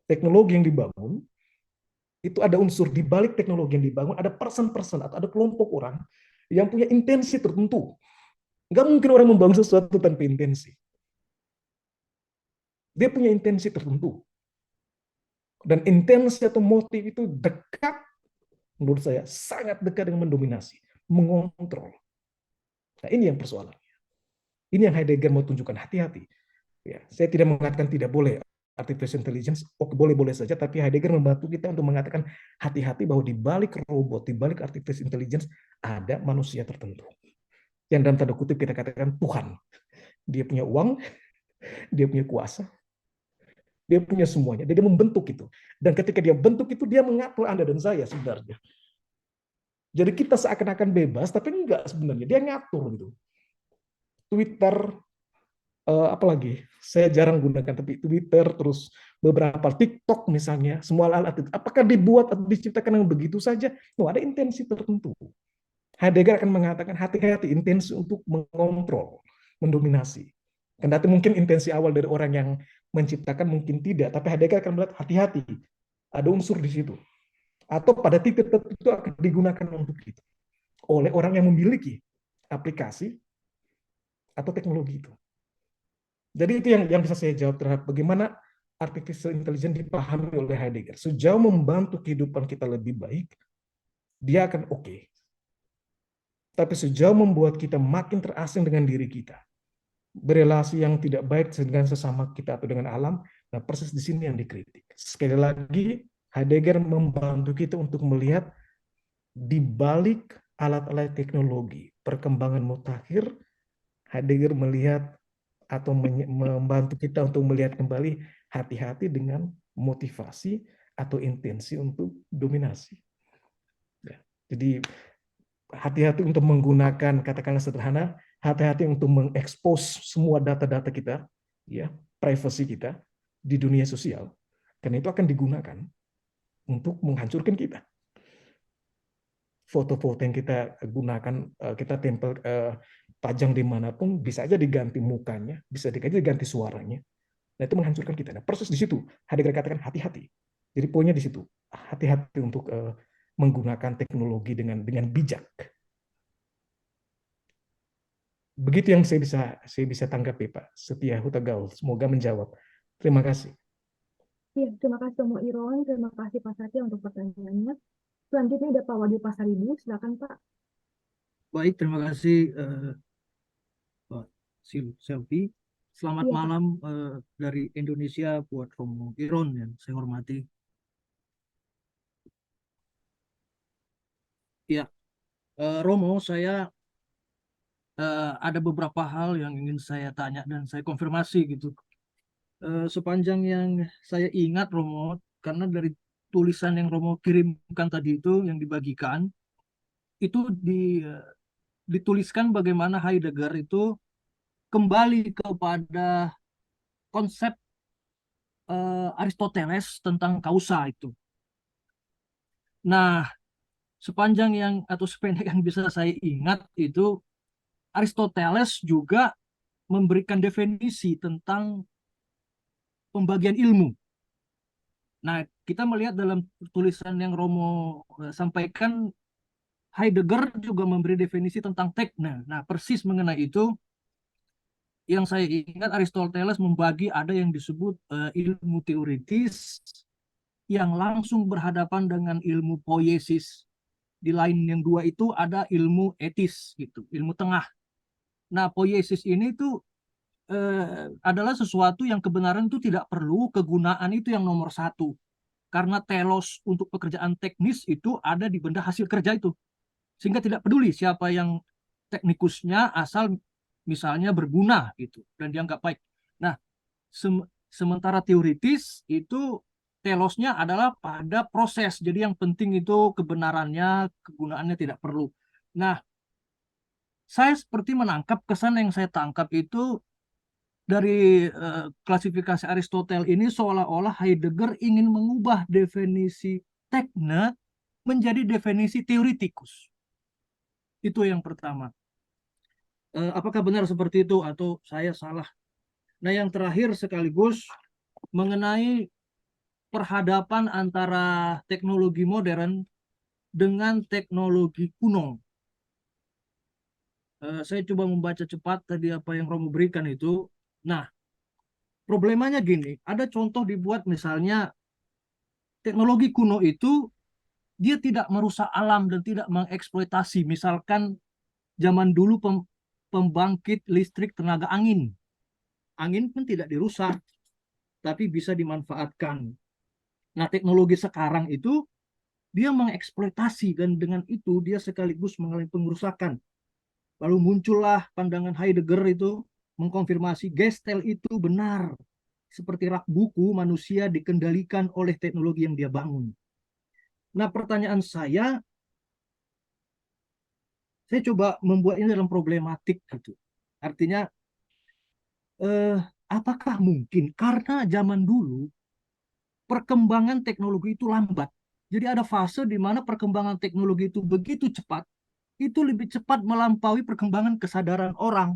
Teknologi yang dibangun, itu ada unsur di balik teknologi yang dibangun, ada person-person atau ada kelompok orang yang punya intensi tertentu. Nggak mungkin orang membangun sesuatu tanpa intensi. Dia punya intensi tertentu. Dan intensi atau motif itu dekat, menurut saya, sangat dekat dengan mendominasi, mengontrol. Nah, ini yang persoalannya. Ini yang Heidegger mau tunjukkan, hati-hati. Ya, saya tidak mengatakan tidak boleh artificial intelligence, boleh-boleh saja, tapi Heidegger membantu kita untuk mengatakan hati-hati bahwa di balik robot, di balik artificial intelligence, ada manusia tertentu. Yang dalam tanda kutip kita katakan Tuhan. Dia punya uang, dia punya kuasa, dia punya semuanya. Dia membentuk itu. Dan ketika dia bentuk itu, dia mengatur Anda dan saya sebenarnya. Jadi kita seakan-akan bebas, tapi enggak sebenarnya. Dia ngatur gitu. Twitter, apalagi saya jarang gunakan, tapi Twitter, terus beberapa TikTok misalnya, semua alat itu. Apakah dibuat atau diciptakan dengan begitu saja? No, ada intensi tertentu. Heidegger akan mengatakan hati-hati, intensi untuk mengontrol, mendominasi. Kendati mungkin intensi awal dari orang yang menciptakan mungkin tidak, tapi Heidegger akan melihat hati-hati, ada unsur di situ. Atau pada titik tertentu akan digunakan untuk itu oleh orang yang memiliki aplikasi atau teknologi itu. Jadi itu yang bisa saya jawab terhadap bagaimana artificial intelligence dipahami oleh Heidegger. Sejauh membantu kehidupan kita lebih baik, dia akan oke. Tapi sejauh membuat kita makin terasing dengan diri kita, berelasi yang tidak baik dengan sesama kita atau dengan alam, nah persis di sini yang dikritik. Sekali lagi, Heidegger membantu kita untuk melihat di balik alat-alat teknologi, perkembangan mutakhir, Heidegger melihat atau membantu kita untuk melihat kembali hati-hati dengan motivasi atau intensi untuk dominasi. Ya. Jadi hati-hati untuk menggunakan, katakanlah sederhana, hati-hati untuk mengekspos semua data-data kita, ya, privasi kita di dunia sosial, karena itu akan digunakan untuk menghancurkan kita. Foto-foto yang kita gunakan, kita tempel, pajang dimanapun, bisa aja diganti mukanya, bisa aja diganti suaranya. Nah, itu menghancurkan kita. Nah, proses di situ, Heidegger katakan hati-hati. Jadi poinnya di situ, hati-hati untuk menggunakan teknologi dengan bijak. Begitu yang saya bisa tanggapi, Pak Setia Huta Gaul. Semoga menjawab. Terima kasih. Iya, terima kasih Romo Iron, terima kasih Pak Satya untuk pertanyaannya. Selanjutnya ada Pak Wadi Pasaribu, silakan Pak. Baik, terima kasih Pak Selvi. Selamat Iya, Pak. malam dari Indonesia buat Romo Iron yang saya hormati. Ya, Romo, saya ada beberapa hal yang ingin saya tanya dan saya konfirmasi gitu. Sepanjang yang saya ingat, Romo, karena dari tulisan yang Romo kirimkan tadi itu yang dibagikan, itu dituliskan bagaimana Heidegger itu kembali kepada konsep Aristoteles tentang kausa itu. Nah, sepanjang yang atau sependek yang bisa saya ingat itu, Aristoteles juga memberikan definisi tentang pembagian ilmu. Nah, kita melihat dalam tulisan yang Romo sampaikan, Heidegger juga memberi definisi tentang tekne. Nah, persis mengenai itu, yang saya ingat Aristoteles membagi ada yang disebut ilmu teoritis yang langsung berhadapan dengan ilmu poiesis. Di lain yang dua itu ada ilmu etis gitu, ilmu tengah. Nah, poiesis ini tuh adalah sesuatu yang kebenaran itu tidak perlu, kegunaan itu yang nomor satu. Karena telos untuk pekerjaan teknis itu ada di benda hasil kerja itu. Sehingga tidak peduli siapa yang teknikusnya, asal misalnya berguna gitu dan dianggap baik. Nah, sementara teoritis itu telosnya adalah pada proses. Jadi yang penting itu kebenarannya, kegunaannya tidak perlu. Nah, saya seperti menangkap, kesan yang saya tangkap itu dari klasifikasi Aristoteles ini seolah-olah Heidegger ingin mengubah definisi tekne menjadi definisi teoritikus. Itu yang pertama. Apakah benar seperti itu atau saya salah? Nah, yang terakhir sekaligus mengenai perhadapan antara teknologi modern dengan teknologi kuno. Saya coba membaca cepat tadi apa yang Romo berikan itu. Nah, problemanya gini, ada contoh dibuat misalnya teknologi kuno itu dia tidak merusak alam dan tidak mengeksploitasi. Misalkan zaman dulu pembangkit listrik tenaga angin. Angin pun tidak dirusak, tapi bisa dimanfaatkan. Nah, teknologi sekarang itu dia mengeksploitasi dan dengan itu dia sekaligus mengalami pengerusakan. Lalu muncullah pandangan Heidegger itu mengkonfirmasi Gestel itu benar. Seperti rak buku, manusia dikendalikan oleh teknologi yang dia bangun. Nah, pertanyaan saya coba membuatnya dalam problematik gitu. Artinya, apakah mungkin karena zaman dulu perkembangan teknologi itu lambat. Jadi ada fase di mana perkembangan teknologi itu begitu cepat, itu lebih cepat melampaui perkembangan kesadaran orang.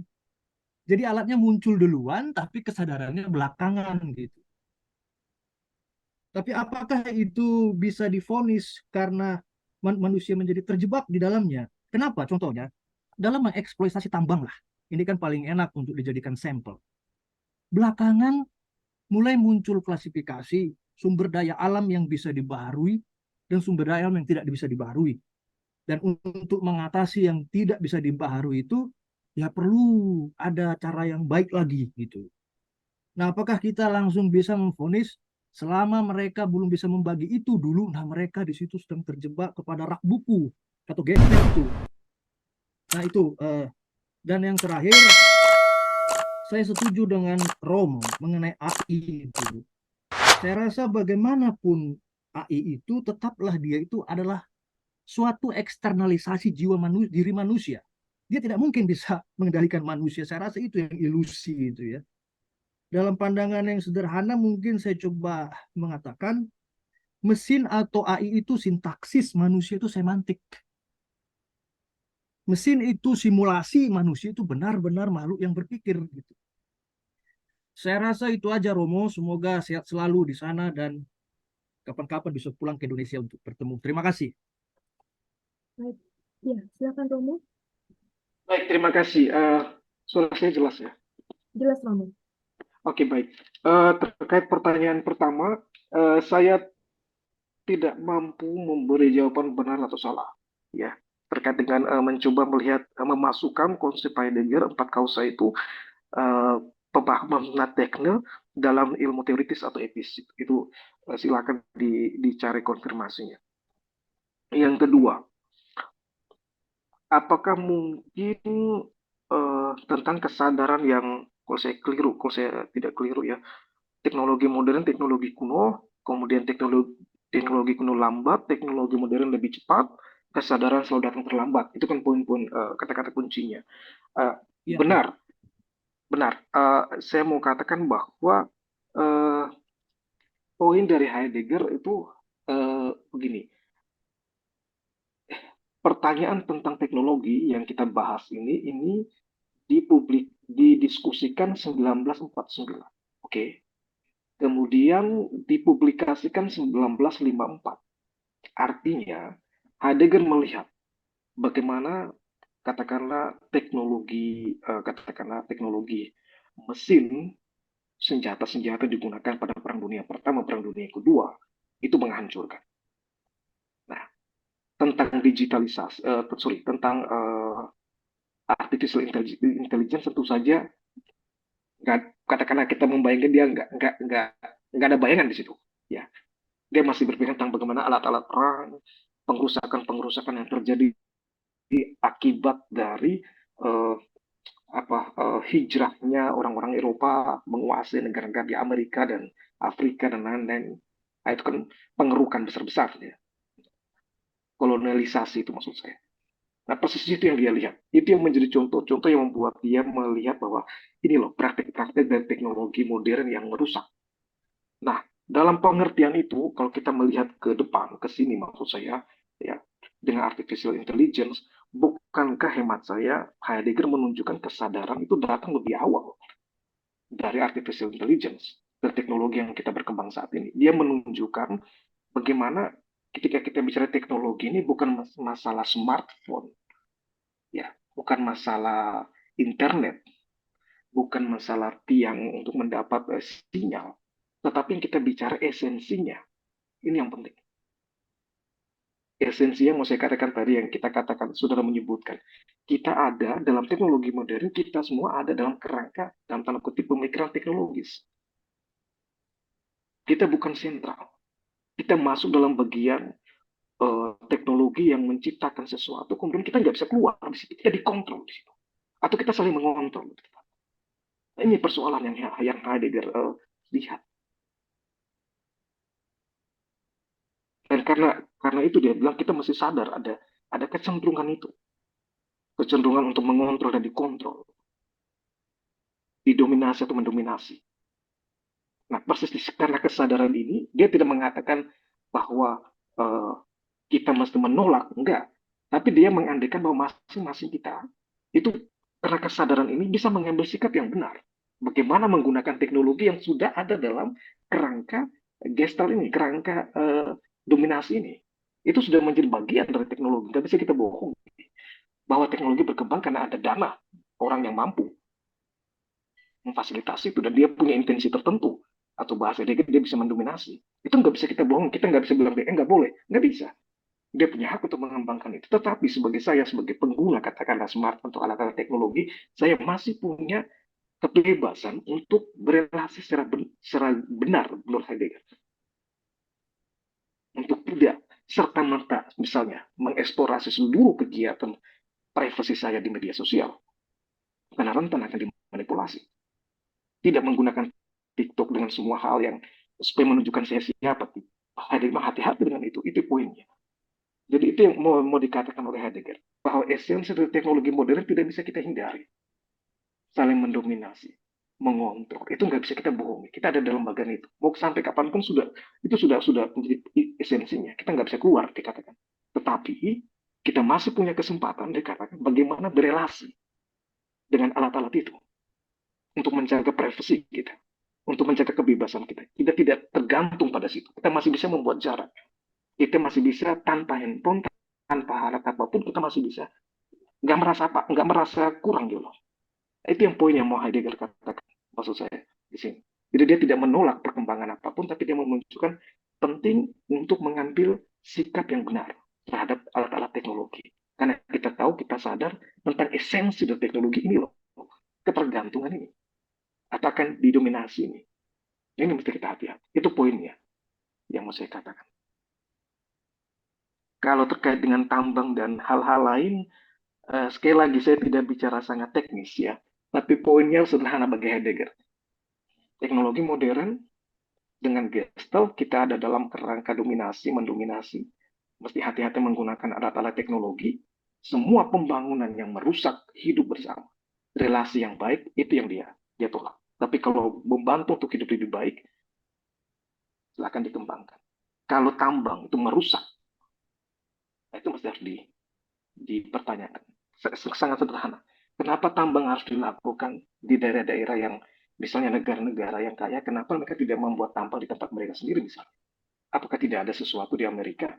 Jadi alatnya muncul duluan, tapi kesadarannya belakangan gitu. Tapi apakah itu bisa divonis karena manusia menjadi terjebak di dalamnya? Kenapa? Contohnya, dalam mengeksploitasi tambang lah. Ini kan paling enak untuk dijadikan sampel. Belakangan mulai muncul klasifikasi sumber daya alam yang bisa dibaharui dan sumber daya alam yang tidak bisa dibaharui. Dan untuk mengatasi yang tidak bisa dibaharui itu, ya perlu ada cara yang baik lagi gitu. Nah, apakah kita langsung bisa memvonis selama mereka belum bisa membagi itu dulu, nah mereka di situ sedang terjebak kepada rak buku atau gestel itu. Nah itu dan yang terakhir saya setuju dengan Romo mengenai AI itu. Saya rasa bagaimanapun AI itu tetaplah dia itu adalah suatu eksternalisasi diri manusia. Dia tidak mungkin bisa mengendalikan manusia. Saya rasa itu yang ilusi itu ya. Dalam pandangan yang sederhana mungkin saya coba mengatakan mesin atau AI itu sintaksis, manusia itu semantik. Mesin itu simulasi, manusia itu benar-benar makhluk yang berpikir gitu. Saya rasa itu aja Romo, semoga sehat selalu di sana dan kapan-kapan bisa pulang ke Indonesia untuk bertemu. Terima kasih. Baik. Ya, silakan Romo. Baik, terima kasih. Suara saya jelas ya. Jelas Romo. Oke, baik. Terkait pertanyaan pertama, saya tidak mampu memberi jawaban benar atau salah. Ya, terkait dengan mencoba melihat memasukkan konsep Heidegger empat kausa itu pemahaman teknik dalam ilmu teoritis atau epis. Itu silakan dicari konfirmasinya. Yang kedua, apakah mungkin tentang kesadaran yang kalau saya tidak keliru ya, teknologi modern, teknologi kuno, kemudian teknologi kuno lambat, teknologi modern lebih cepat, kesadaran selalu datang terlambat. Itu kan poin-poin kata-kata kuncinya. Ya. Benar, benar. Saya mau katakan bahwa poin dari Heidegger itu begini. Pertanyaan tentang teknologi yang kita bahas ini didiskusikan 1949. Oke. Kemudian dipublikasikan 1954. Artinya, Heidegger melihat bagaimana katakanlah teknologi mesin senjata-senjata digunakan pada Perang Dunia Pertama, Perang Dunia Kedua itu menghancurkan. Nah, tentang digitalisasi, tentang artificial intelligence tentu saja katakanlah kita membayangkan dia nggak ada bayangan di situ. Ya, dia masih berpikir tentang bagaimana alat-alat perang, pengrusakan yang terjadi akibat dari hijrahnya orang-orang Eropa menguasai negara-negara di Amerika dan Afrika dan lain-lain. Nah, itu kan pengerukan besar-besar ya. Kolonialisasi itu maksud saya. Nah, persis itu yang dia lihat. Itu yang menjadi contoh-contoh yang membuat dia melihat bahwa ini loh praktek-praktek dan teknologi modern yang merusak. Nah, dalam pengertian itu, kalau kita melihat ke depan, ke sini maksud saya, ya, dengan artificial intelligence, bukankah hemat saya, Heidegger menunjukkan kesadaran itu datang lebih awal dari artificial intelligence dan teknologi yang kita berkembang saat ini. Dia menunjukkan bagaimana ketika kita bicara teknologi ini bukan masalah smartphone, ya, bukan masalah internet, bukan masalah tiang untuk mendapat sinyal, tetapi yang kita bicara esensinya. Ini yang penting. Esensinya mau saya katakan tadi yang kita katakan, saudara menyebutkan. Kita ada dalam teknologi modern, kita semua ada dalam kerangka, dalam tanda kutip, pemikiran teknologis. Kita bukan sentral. Kita masuk dalam bagian teknologi yang menciptakan sesuatu, kemudian kita nggak bisa keluar di situ, kita dikontrol di situ. Atau kita saling mengontrol. Ini persoalan yang Heidegger lihat. Dan karena itu dia bilang kita mesti sadar ada kecenderungan itu. Kecenderungan untuk mengontrol dan dikontrol. Didominasi atau mendominasi. Nah, persis karena kesadaran ini, dia tidak mengatakan bahwa kita mesti menolak, enggak. Tapi dia mengandaikan bahwa masing-masing kita itu karena kesadaran ini bisa mengambil sikap yang benar. Bagaimana menggunakan teknologi yang sudah ada dalam kerangka gestalt ini, kerangka dominasi ini. Itu sudah menjadi bagian dari teknologi. Tidak bisa kita bohong bahwa teknologi berkembang karena ada dana orang yang mampu memfasilitasi itu dan dia punya intensi tertentu atau bahasa dia bisa mendominasi. Itu nggak bisa kita bohong. Kita nggak bisa bilang nggak boleh, nggak bisa. Dia punya hak untuk mengembangkan itu. Tetapi sebagai pengguna katakanlah smartphone atau alat-alat teknologi, saya masih punya kebebasan untuk berelasi secara benar menurut Heidegger. Untuk tidak serta-merta misalnya mengeksplorasi seluruh kegiatan privasi saya di media sosial, karena rentan akan dimanipulasi. Tidak menggunakan TikTok dengan semua hal yang supaya menunjukkan saya siapa. Heidegger hati-hati dengan itu poinnya. Jadi itu yang mau dikatakan oleh Heidegger, bahwa esensi dari teknologi modern tidak bisa kita hindari. Saling mendominasi, mengontrol, itu nggak bisa kita bohongi. Kita ada dalam bagian itu. Mau sampai kapanpun itu sudah menjadi esensinya. Kita nggak bisa keluar dikatakan. Tetapi kita masih punya kesempatan dikatakan bagaimana berelasi dengan alat-alat itu untuk menjaga privasi kita, untuk menjaga kebebasan kita. Kita tidak tergantung pada situ. Kita masih bisa membuat jarak. Kita masih bisa tanpa handphone, tanpa alat apapun, kita masih bisa nggak merasa kurang gitu loh. Itu yang poin yang mau Heidegger katakan, maksud saya di sini. Jadi dia tidak menolak perkembangan apapun, tapi dia menunjukkan penting untuk mengambil sikap yang benar terhadap alat-alat teknologi. Karena kita tahu, kita sadar tentang esensi dari teknologi ini loh, ketergantungan ini. Atau akan didominasi ini. Ini mesti kita hati-hati. Itu poinnya yang mau saya katakan. Kalau terkait dengan tambang dan hal-hal lain, sekali lagi saya tidak bicara sangat teknis ya, tapi poinnya sederhana bagi Heidegger. Teknologi modern dengan Gestalt kita ada dalam kerangka mendominasi. Mesti hati-hati menggunakan alat-alat teknologi. Semua pembangunan yang merusak hidup bersama, relasi yang baik, itu yang dia tolak. Tapi kalau membantu untuk hidup lebih baik, silakan dikembangkan. Kalau tambang itu merusak, itu mesti harus dipertanyakan. Sangat sederhana. Kenapa tambang harus dilakukan di daerah-daerah yang misalnya negara-negara yang kaya, kenapa mereka tidak membuat tambang di tempat mereka sendiri misalnya? Apakah tidak ada sesuatu di Amerika?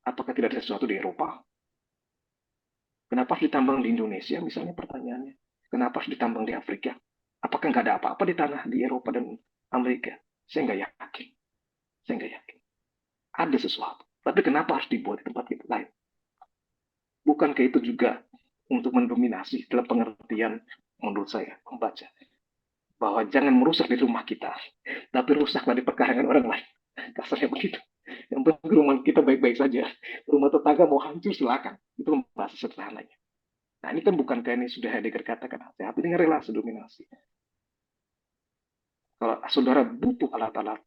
Apakah tidak ada sesuatu di Eropa? Kenapa harus ditambang di Indonesia misalnya pertanyaannya? Kenapa harus ditambang di Afrika? Apakah nggak ada apa-apa di tanah di Eropa dan Amerika? Saya nggak yakin. Ada sesuatu. Tapi kenapa harus dibuat di tempat lain? Bukankah itu juga untuk mendominasi dalam pengertian menurut saya membaca bahwa jangan merusak di rumah kita, tapi rusaklah di pekarangan orang lain. Kasarnya begitu. Yang penting rumah kita baik-baik saja. Rumah tetangga mau hancur silakan. Itu bahasa sederhananya. Nah ini kan bukankah ini sudah Heidegger katakan hati-hati dengan relasi dominasi. Kalau saudara butuh alat-alat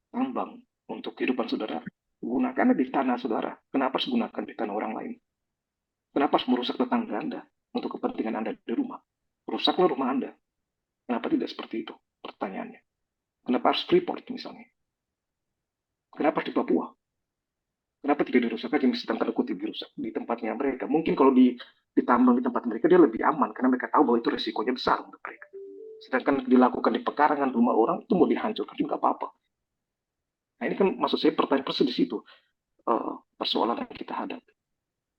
tambang untuk kehidupan saudara, gunakanlah di tanah saudara. Kenapa harus gunakan di tanah orang lain? Kenapa harus merusak tetangga Anda untuk kepentingan Anda di rumah? Rusaklah rumah Anda. Kenapa tidak seperti itu? Pertanyaannya. Kenapa harus Freeport misalnya? Kenapa harus di Papua? Kenapa tidak dirusak aja sedang tanda kutip dirusak di tempatnya mereka? Mungkin kalau ditambang di tempat mereka dia lebih aman karena mereka tahu bahwa itu resikonya besar untuk mereka. Sedangkan dilakukan di pekarangan rumah orang itu mau dihancurkan juga apa-apa. Nah ini kan maksud saya pertanyaan persis di situ persoalan yang kita hadapi.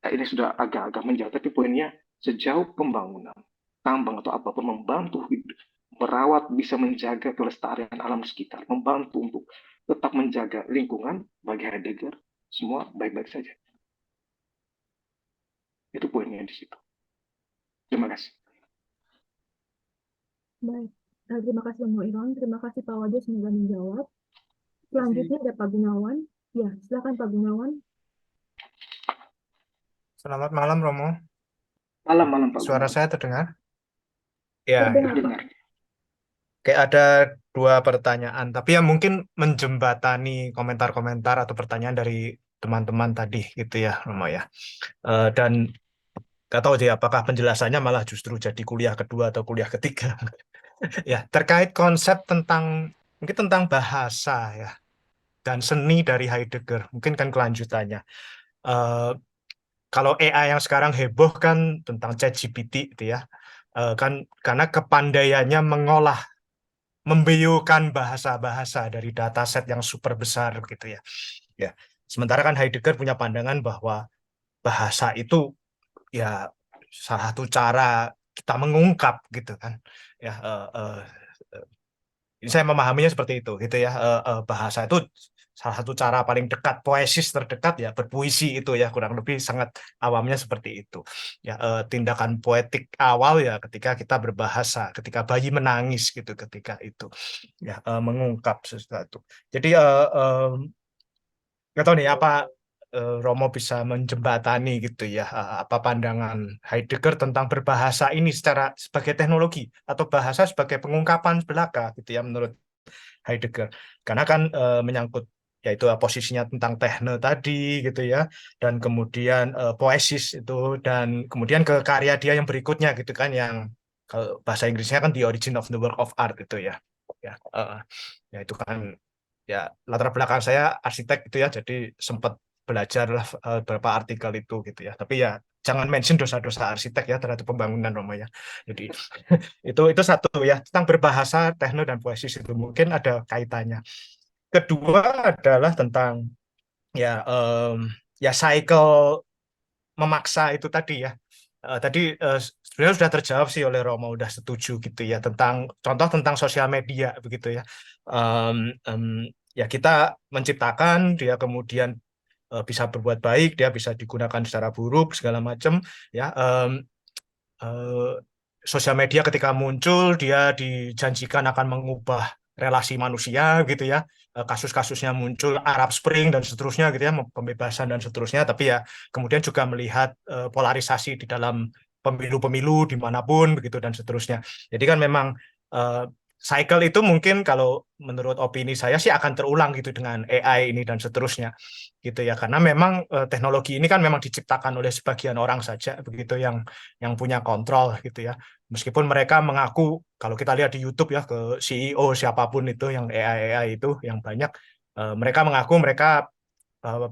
Nah, ini sudah agak-agak menjauh, tapi poinnya sejauh pembangunan tambang atau apapun membantu hidup, merawat, bisa menjaga kelestarian alam sekitar, membantu untuk tetap menjaga lingkungan bagi Heidegger, semua baik-baik saja. Itu poinnya di situ. Terima kasih. Baik, terima kasih Bang Iron, terima kasih Pak Wajah semoga menjawab. Selanjutnya ada Pak Gunawan. Ya, silakan Pak Gunawan. Selamat malam, Romo. Malam Pak. Suara saya terdengar? Ya, Terdengar, Pak. kayak ada dua pertanyaan, tapi ya mungkin menjembatani komentar-komentar atau pertanyaan dari teman-teman tadi, gitu ya, Romo ya. Dan nggak tahu sih apakah penjelasannya malah justru jadi kuliah kedua atau kuliah ketiga. Ya, terkait konsep mungkin tentang bahasa ya dan seni dari Heidegger, mungkin kan kelanjutannya. Kalau AI yang sekarang heboh kan tentang ChatGPT gitu ya, kan karena kepandaiannya membiokan bahasa-bahasa dari dataset yang super besar gitu ya. Ya, sementara kan Heidegger punya pandangan bahwa bahasa itu ya salah satu cara kita mengungkap gitu kan. Ya, saya memahaminya seperti itu gitu ya. Bahasa itu salah satu cara paling dekat, poesis terdekat ya berpuisi itu ya, kurang lebih sangat awamnya seperti itu ya. Tindakan poetik awal ya ketika kita berbahasa, ketika bayi menangis gitu, ketika itu ya mengungkap sesuatu. Jadi nggak tahu nih apa Romo bisa menjembatani gitu ya, apa pandangan Heidegger tentang berbahasa ini secara sebagai teknologi atau bahasa sebagai pengungkapan belaka gitu ya menurut Heidegger. Karena kan menyangkut yaitu posisinya tentang tekne tadi gitu ya, dan kemudian poesis itu, dan kemudian ke karya dia yang berikutnya gitu kan, yang kalau bahasa Inggrisnya kan The Origin of the Work of Art gitu ya. Ya itu kan ya latar belakang saya arsitek gitu ya, jadi sempat belajar lah beberapa artikel itu gitu ya. Tapi ya jangan mention dosa-dosa arsitek ya terhadap pembangunan Roma ya. Jadi itu satu ya, tentang berbahasa, tekno dan poesis itu mungkin ada kaitannya. Kedua adalah tentang ya ya cycle memaksa itu tadi ya. Tadi sebenarnya sudah terjawab sih oleh Romo, udah setuju gitu ya, tentang contoh tentang sosial media begitu ya. Ya kita menciptakan, dia kemudian bisa berbuat baik, dia bisa digunakan secara buruk segala macam ya. Sosial media ketika muncul dia dijanjikan akan mengubah relasi manusia gitu ya. Kasus-kasusnya muncul, Arab Spring dan seterusnya gitu ya, pembebasan dan seterusnya, tapi ya kemudian juga melihat polarisasi di dalam pemilu-pemilu dimanapun begitu dan seterusnya. Jadi kan memang cycle itu mungkin kalau menurut opini saya sih akan terulang gitu dengan AI ini dan seterusnya gitu ya, karena memang teknologi ini kan memang diciptakan oleh sebagian orang saja begitu yang punya kontrol gitu ya. Meskipun mereka mengaku, kalau kita lihat di YouTube ya, ke CEO siapapun itu yang AI itu yang banyak, mereka mengaku mereka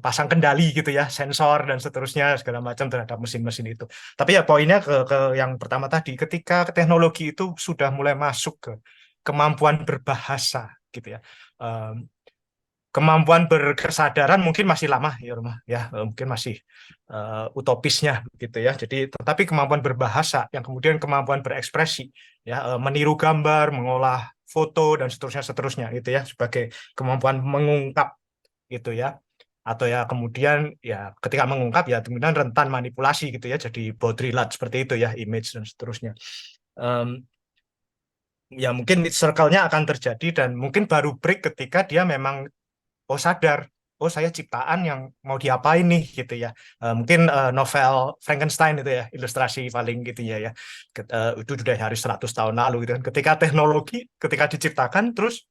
pasang kendali gitu ya, sensor dan seterusnya segala macam terhadap mesin-mesin itu. Tapi ya poinnya ke yang pertama tadi, ketika teknologi itu sudah mulai masuk ke kemampuan berbahasa gitu ya. Kemampuan berkesadaran mungkin masih lama ya Roma ya, mungkin masih utopisnya gitu ya. Jadi tetapi kemampuan berbahasa yang kemudian kemampuan berekspresi ya, meniru gambar, mengolah foto dan seterusnya gitu ya, sebagai kemampuan mengungkap gitu ya. Atau ya kemudian ya ketika mengungkap ya kemudian rentan manipulasi gitu ya, jadi baudrillard seperti itu ya, image dan seterusnya. Ya mungkin circle-nya akan terjadi dan mungkin baru break ketika dia memang sadar, oh saya ciptaan yang mau diapain nih gitu ya. Mungkin novel Frankenstein itu ya, ilustrasi paling gitu ya, itu sudah dari 100 tahun lalu gitu kan. Ketika diciptakan terus,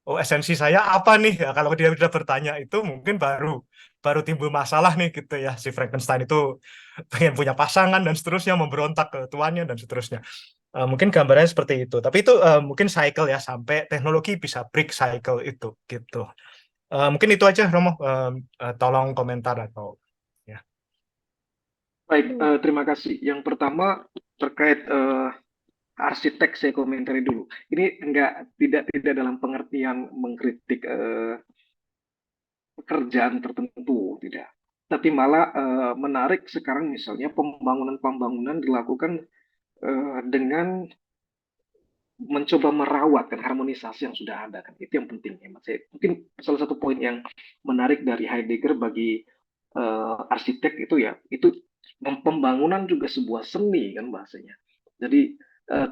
oh esensi saya apa nih ya, kalau dia sudah bertanya itu mungkin baru timbul masalah nih gitu ya. Si Frankenstein itu pengen punya pasangan dan seterusnya, memberontak ke tuannya dan seterusnya. Mungkin gambarnya seperti itu, tapi itu mungkin cycle ya, sampai teknologi bisa break cycle itu gitu. Mungkin itu aja Romo, tolong komentar atau ya. Baik, terima kasih. Yang pertama terkait arsitek, saya komentari dulu. Ini tidak dalam pengertian mengkritik pekerjaan tertentu, tidak. Tapi malah menarik sekarang misalnya pembangunan dilakukan dengan mencoba merawat kan harmonisasi yang sudah ada kan, itu yang penting ya. Saya mungkin salah satu poin yang menarik dari Heidegger bagi arsitek itu ya, itu pembangunan juga sebuah seni kan bahasanya. Jadi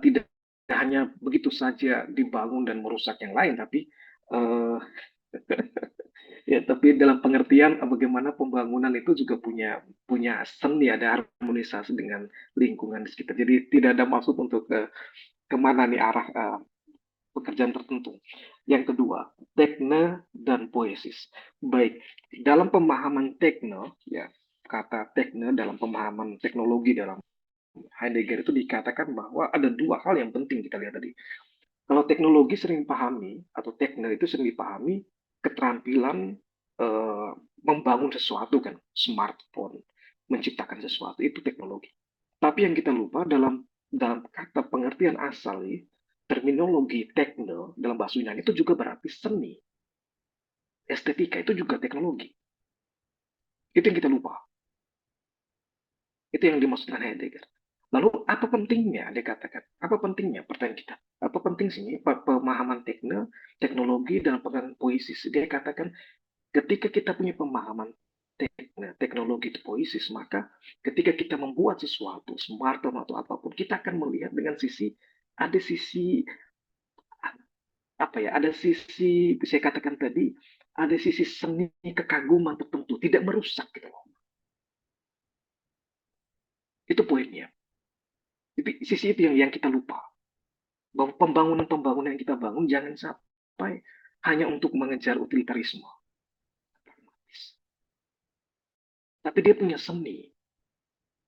tidak hanya begitu saja dibangun dan merusak yang lain, tapi ya, tapi dalam pengertian bagaimana pembangunan itu juga punya seni, ada harmonisasi dengan lingkungan di sekitar. Jadi tidak ada maksud untuk kemana nih arah pekerjaan tertentu. Yang kedua, tekne dan poesis. Baik, dalam pemahaman tekne, ya kata tekne dalam pemahaman teknologi dalam Heidegger itu dikatakan bahwa ada dua hal yang penting kita lihat tadi. Kalau teknologi sering dipahami atau tekne itu sering dipahami keterampilan membangun sesuatu kan, smartphone, menciptakan sesuatu itu teknologi. Tapi yang kita lupa dalam kata pengertian asal terminologi tekno dalam bahasa Yunani itu juga berarti seni. Estetika itu juga teknologi. Itu yang kita lupa. Itu yang dimaksudkan Heidegger. Lalu apa pentingnya, dia katakan? Apa pentingnya pertanyaan kita? Apa penting sih pemahaman teknologi dan pemahaman poesis? Dia katakan ketika kita punya pemahaman teknologi itu poesis, maka ketika kita membuat sesuatu, smartphone atau apapun, kita akan melihat dengan ada sisi saya katakan tadi, ada sisi seni kekaguman tertentu, tidak merusak gitu loh. Itu poinnya. Jadi sisi itu yang kita lupa. Bahwa pembangunan-pembangunan yang kita bangun jangan sampai hanya untuk mengejar utilitarisme. Tapi dia punya seni,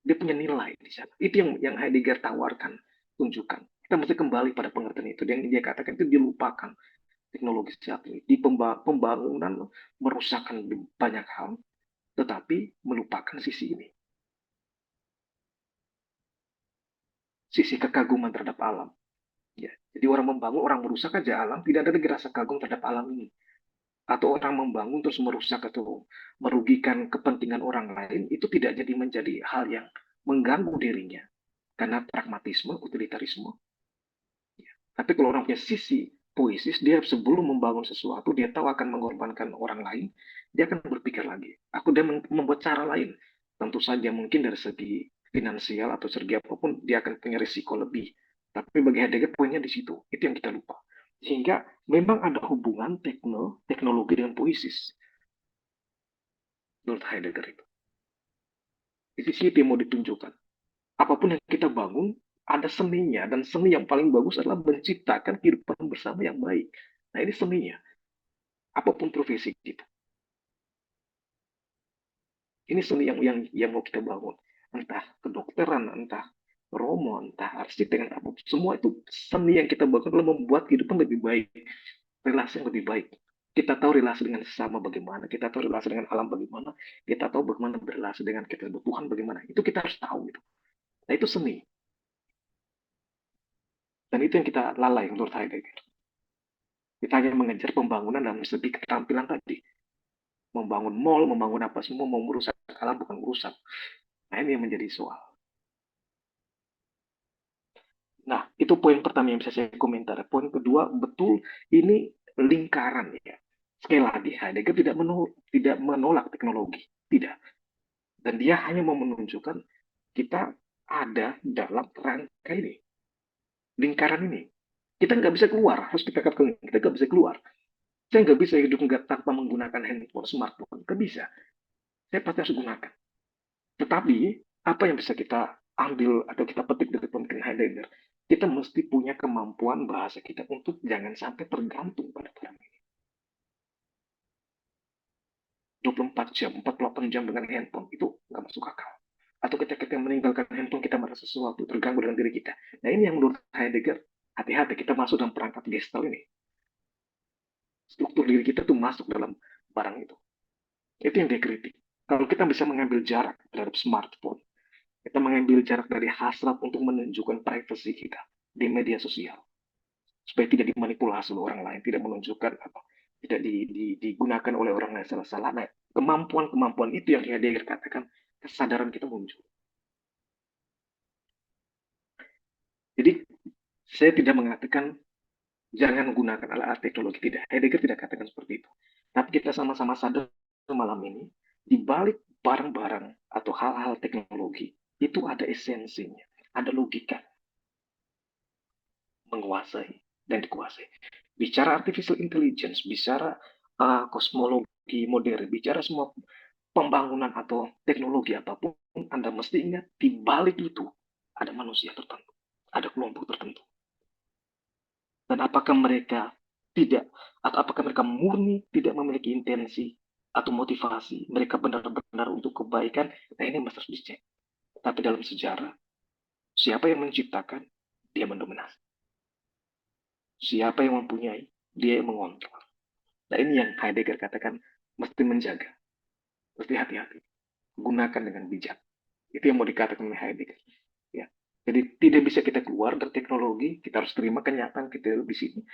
dia punya nilai di sana. Itu yang Heidegger tawarkan, tunjukkan. Kita mesti kembali pada pengertian itu. Yang dia katakan itu dilupakan teknologi saat ini. Di pembangunan merusakkan banyak hal, tetapi melupakan sisi ini. Sisi kekaguman terhadap alam. Ya, jadi orang membangun, orang merusak aja alam, tidak ada lagi rasa kagum terhadap alam ini. Atau orang membangun terus merusak atau merugikan kepentingan orang lain, itu tidak jadi menjadi hal yang mengganggu dirinya. Karena pragmatisme, utilitarisme. Ya. Tapi kalau orang punya sisi poesis, dia sebelum membangun sesuatu, dia tahu akan mengorbankan orang lain, dia akan berpikir lagi. Aku dia membuat cara lain. Tentu saja mungkin dari segi finansial atau segi apapun, dia akan punya risiko lebih. Tapi bagi Heidegger poinnya di situ. Itu yang kita lupa. Sehingga memang ada hubungan teknologi dengan poesis. Menurut Heidegger itu. Di sisi itu yang mau ditunjukkan. Apapun yang kita bangun, ada seninya. Dan seni yang paling bagus adalah menciptakan kehidupan bersama yang baik. Nah ini seninya. Apapun profesi kita. Ini seni yang mau kita bangun. Entah kedokteran, entah Romo, entah arsitek, entah apapun. Semua itu seni yang kita bangun adalah membuat kehidupan lebih baik. Relasi yang lebih baik. Kita tahu relasi dengan sesama bagaimana. Kita tahu relasi dengan alam bagaimana. Kita tahu bagaimana berrelasi dengan kita Tuhan bagaimana. Itu kita harus tahu. Gitu. Nah itu seni. Dan itu yang kita lalai menurut Heidegger. Kita hanya mengejar pembangunan dalam segi keterampilan tadi. Membangun mall, membangun apa semua, mau merusak alam bukan merusak. Nah ini yang menjadi soal. Nah, itu poin pertama yang bisa saya komentar. Poin kedua, betul ini lingkaran ya. Sekali lagi, Heidegger tidak menolak teknologi. Tidak. Dan dia hanya mau menunjukkan kita ada dalam rangka ini. Lingkaran ini. Kita nggak bisa keluar. Harus kita katakan, kita nggak bisa keluar. Saya nggak bisa hidup tanpa menggunakan handphone, smartphone. Nggak bisa. Saya pasti harus gunakan. Tetapi, apa yang bisa kita ambil atau kita petik dari pemikiran Heidegger? Kita mesti punya kemampuan bahasa kita untuk jangan sampai tergantung pada barang ini. 24 jam, 48 jam dengan handphone, itu nggak masuk akal. Atau ketika kita meninggalkan handphone, kita merasa sesuatu terganggu dengan diri kita. Nah ini yang menurut Heidegger, hati-hati kita masuk dalam perangkat Gestalt ini. Struktur diri kita tuh masuk dalam barang itu. Itu yang dia kritik. Kalau kita bisa mengambil jarak terhadap smartphone, kita mengambil jarak dari hasrat untuk menunjukkan privasi kita di media sosial. Supaya tidak dimanipulasi oleh orang lain, tidak menunjukkan apa, tidak digunakan oleh orang lain salah-salah. Nah, kemampuan-kemampuan itu yang Heidegger katakan, kesadaran kita muncul. Jadi, saya tidak mengatakan jangan gunakan alat teknologi, tidak. Heidegger tidak katakan seperti itu. Tapi kita sama-sama sadar malam ini, di balik barang-barang atau hal-hal teknologi, itu ada esensinya, ada logika. Menguasai dan dikuasai. Bicara artificial intelligence, bicara kosmologi modern, bicara semua pembangunan atau teknologi apapun, Anda mesti ingat di balik itu ada manusia tertentu, ada kelompok tertentu. Dan apakah mereka tidak, atau apakah mereka murni tidak memiliki intensi atau motivasi, mereka benar-benar untuk kebaikan, nah ini masih harus dicek. Tapi dalam sejarah, siapa yang menciptakan, dia mendominasi. Siapa yang mempunyai, dia yang mengontrol. Nah ini yang Heidegger katakan, mesti menjaga. Mesti hati-hati. Gunakan dengan bijak. Itu yang mau dikatakan oleh Heidegger. Ya. Jadi tidak bisa kita keluar dari teknologi, kita harus terima kenyataan kita di sini.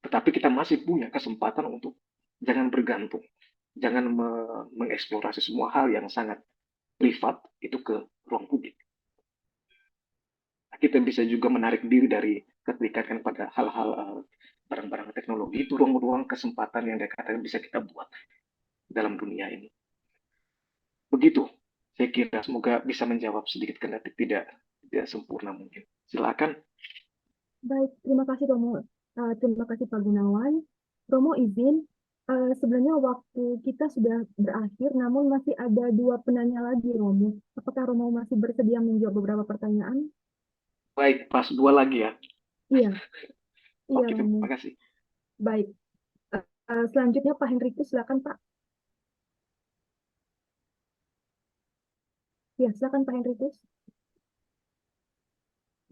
Tetapi kita masih punya kesempatan untuk jangan bergantung. Jangan mengeksplorasi semua hal yang sangat privat itu ke ruang publik. Kita bisa juga menarik diri dari keterikatan pada hal-hal barang-barang teknologi, itu ruang-ruang kesempatan yang dikatakan bisa kita buat dalam dunia ini. Begitu, saya kira semoga bisa menjawab sedikit karena tidak sempurna mungkin. Silakan. Baik, terima kasih Romo. Terima kasih Pak Gunawan. Romo izin Sebenarnya waktu kita sudah berakhir, namun masih ada 2 penanya lagi, Romo. Apakah Romo masih bersedia menjawab beberapa pertanyaan? Baik, pas 2 lagi ya. Iya, iya, Oke, Romo. terima kasih. Baik. Selanjutnya Pak Henrikus, silakan Pak. Ya, silakan Pak Henrikus.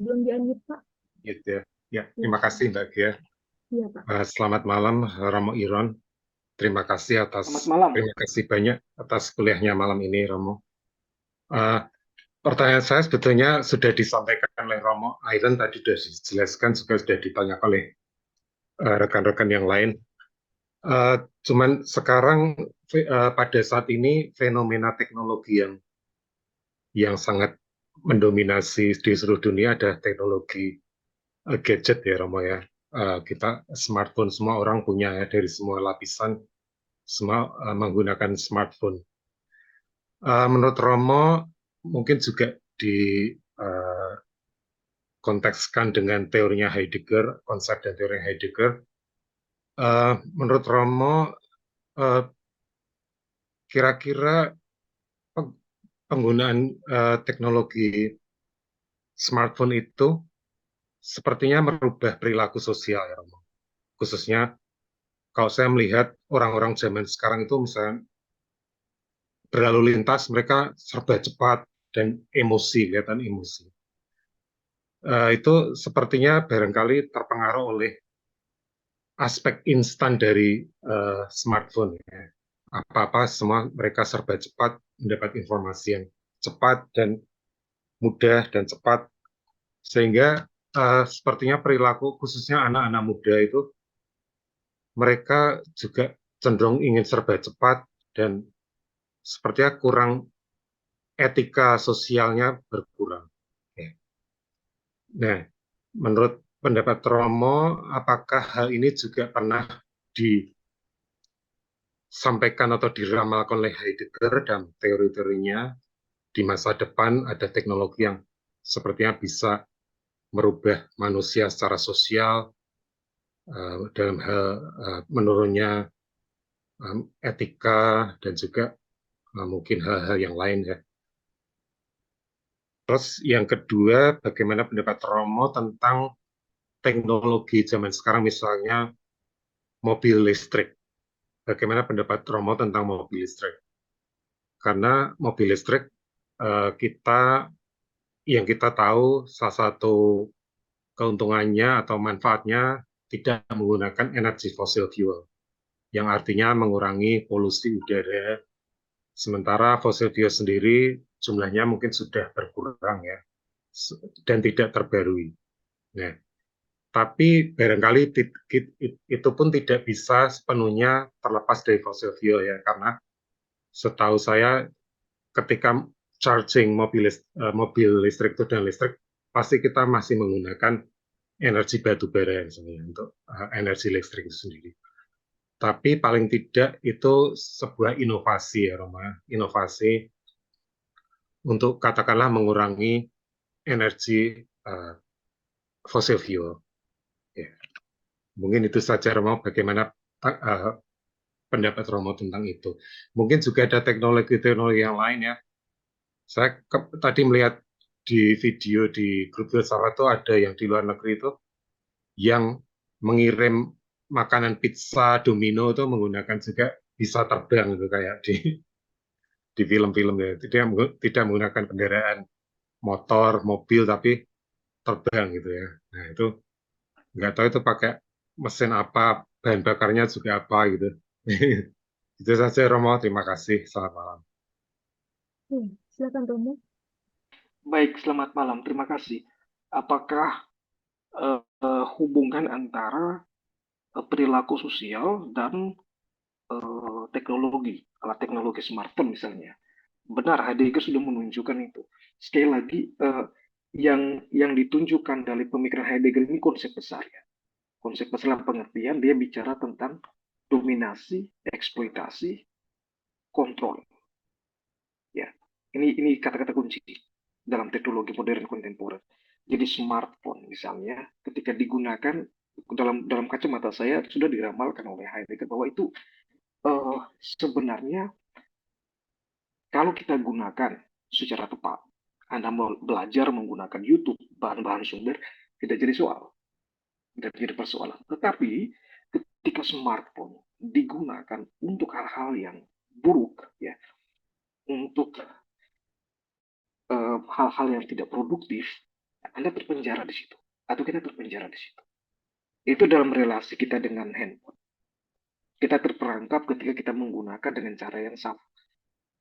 Belum di-unmute, Pak. Gitu ya. Ya, Ya, terima kasih Mbak Gia. iya, Pak. Selamat malam Romo Iron. Terima kasih Selamat malam. terima kasih banyak atas kuliahnya malam ini Romo. Pertanyaan saya sebetulnya sudah disampaikan oleh Romo Iron tadi, sudah dijelaskan, juga sudah ditanyakan oleh rekan-rekan yang lain. Cuman sekarang pada saat ini fenomena teknologi yang sangat mendominasi di seluruh dunia ada teknologi gadget ya Romo ya. Kita smartphone semua orang punya ya, dari semua lapisan semua menggunakan smartphone. Menurut Romo mungkin juga dikontekskan dengan teorinya Heidegger, konsep dan teori Heidegger. Menurut Romo kira-kira penggunaan teknologi smartphone itu sepertinya merubah perilaku sosial ya Romo. Khususnya kalau saya melihat orang-orang zaman sekarang itu misalnya berlalu lintas mereka serba cepat dan emosi, kelihatan emosi. Itu sepertinya barangkali terpengaruh oleh aspek instan dari smartphone. Ya. Apa-apa semua mereka serba cepat, mendapat informasi yang cepat dan mudah dan cepat, sehingga sepertinya perilaku khususnya anak-anak muda itu mereka juga cenderung ingin serba cepat dan sepertinya kurang etika sosialnya berkurang. Nah, menurut pendapat Romo, apakah hal ini juga pernah disampaikan atau diramalkan oleh Heidegger dan teori-teorinya di masa depan ada teknologi yang sepertinya bisa merubah manusia secara sosial dalam hal menurunnya etika dan juga mungkin hal-hal yang lain ya. Terus yang kedua, bagaimana pendapat Romo tentang teknologi zaman sekarang, misalnya mobil listrik. Bagaimana pendapat Romo tentang mobil listrik? Karena mobil listrik yang kita tahu salah satu keuntungannya atau manfaatnya tidak menggunakan energi fosil fuel, yang artinya mengurangi polusi udara. Sementara fosil fuel sendiri jumlahnya mungkin sudah berkurang ya, dan tidak terbarui. Nah, tapi barangkali itu pun tidak bisa sepenuhnya terlepas dari fosil fuel ya, karena setahu saya ketika charging mobil listrik itu dan listrik, pasti kita masih menggunakan energi batu bara misalnya untuk energi listrik itu sendiri. Tapi paling tidak itu sebuah inovasi ya Roma, inovasi untuk katakanlah mengurangi energi fosil fuel. Ya. Mungkin itu saja Romo, bagaimana pendapat Romo tentang itu. Mungkin juga ada teknologi-teknologi yang lain ya. Saya tadi melihat di video di grup filsafat itu ada yang di luar negeri itu yang mengirim makanan pizza Domino itu menggunakan juga bisa terbang gitu kayak di film-film ya. Tidak menggunakan kendaraan motor, mobil, tapi terbang gitu ya. Nah itu nggak tahu itu pakai mesin apa, bahan bakarnya juga apa gitu. Itu saja Romo, terima kasih. Selamat malam. Silakan Romo. Baik, selamat malam. Terima kasih. Apakah hubungan antara perilaku sosial dan teknologi, alat teknologi smartphone misalnya? Benar, Heidegger sudah menunjukkan itu. Sekali lagi, yang ditunjukkan dari pemikiran Heidegger ini konsep besar ya. Konsep besar dalam pengertian dia bicara tentang dominasi, eksploitasi, kontrol. Ya, ini kata-kata kunci dalam teknologi modern kontemporer. Jadi smartphone misalnya ketika digunakan dalam kacamata saya sudah diramalkan oleh Heidegger bahwa itu sebenarnya kalau kita gunakan secara tepat, Anda mau belajar menggunakan YouTube, bahan-bahan sumber, tidak jadi soal, tidak jadi persoalan. Tetapi ketika smartphone digunakan untuk hal-hal yang buruk, ya, untuk hal-hal yang tidak produktif, Anda terpenjara di situ, atau kita terpenjara di situ. Itu dalam relasi kita dengan handphone. Kita terperangkap ketika kita menggunakan dengan cara yang salah,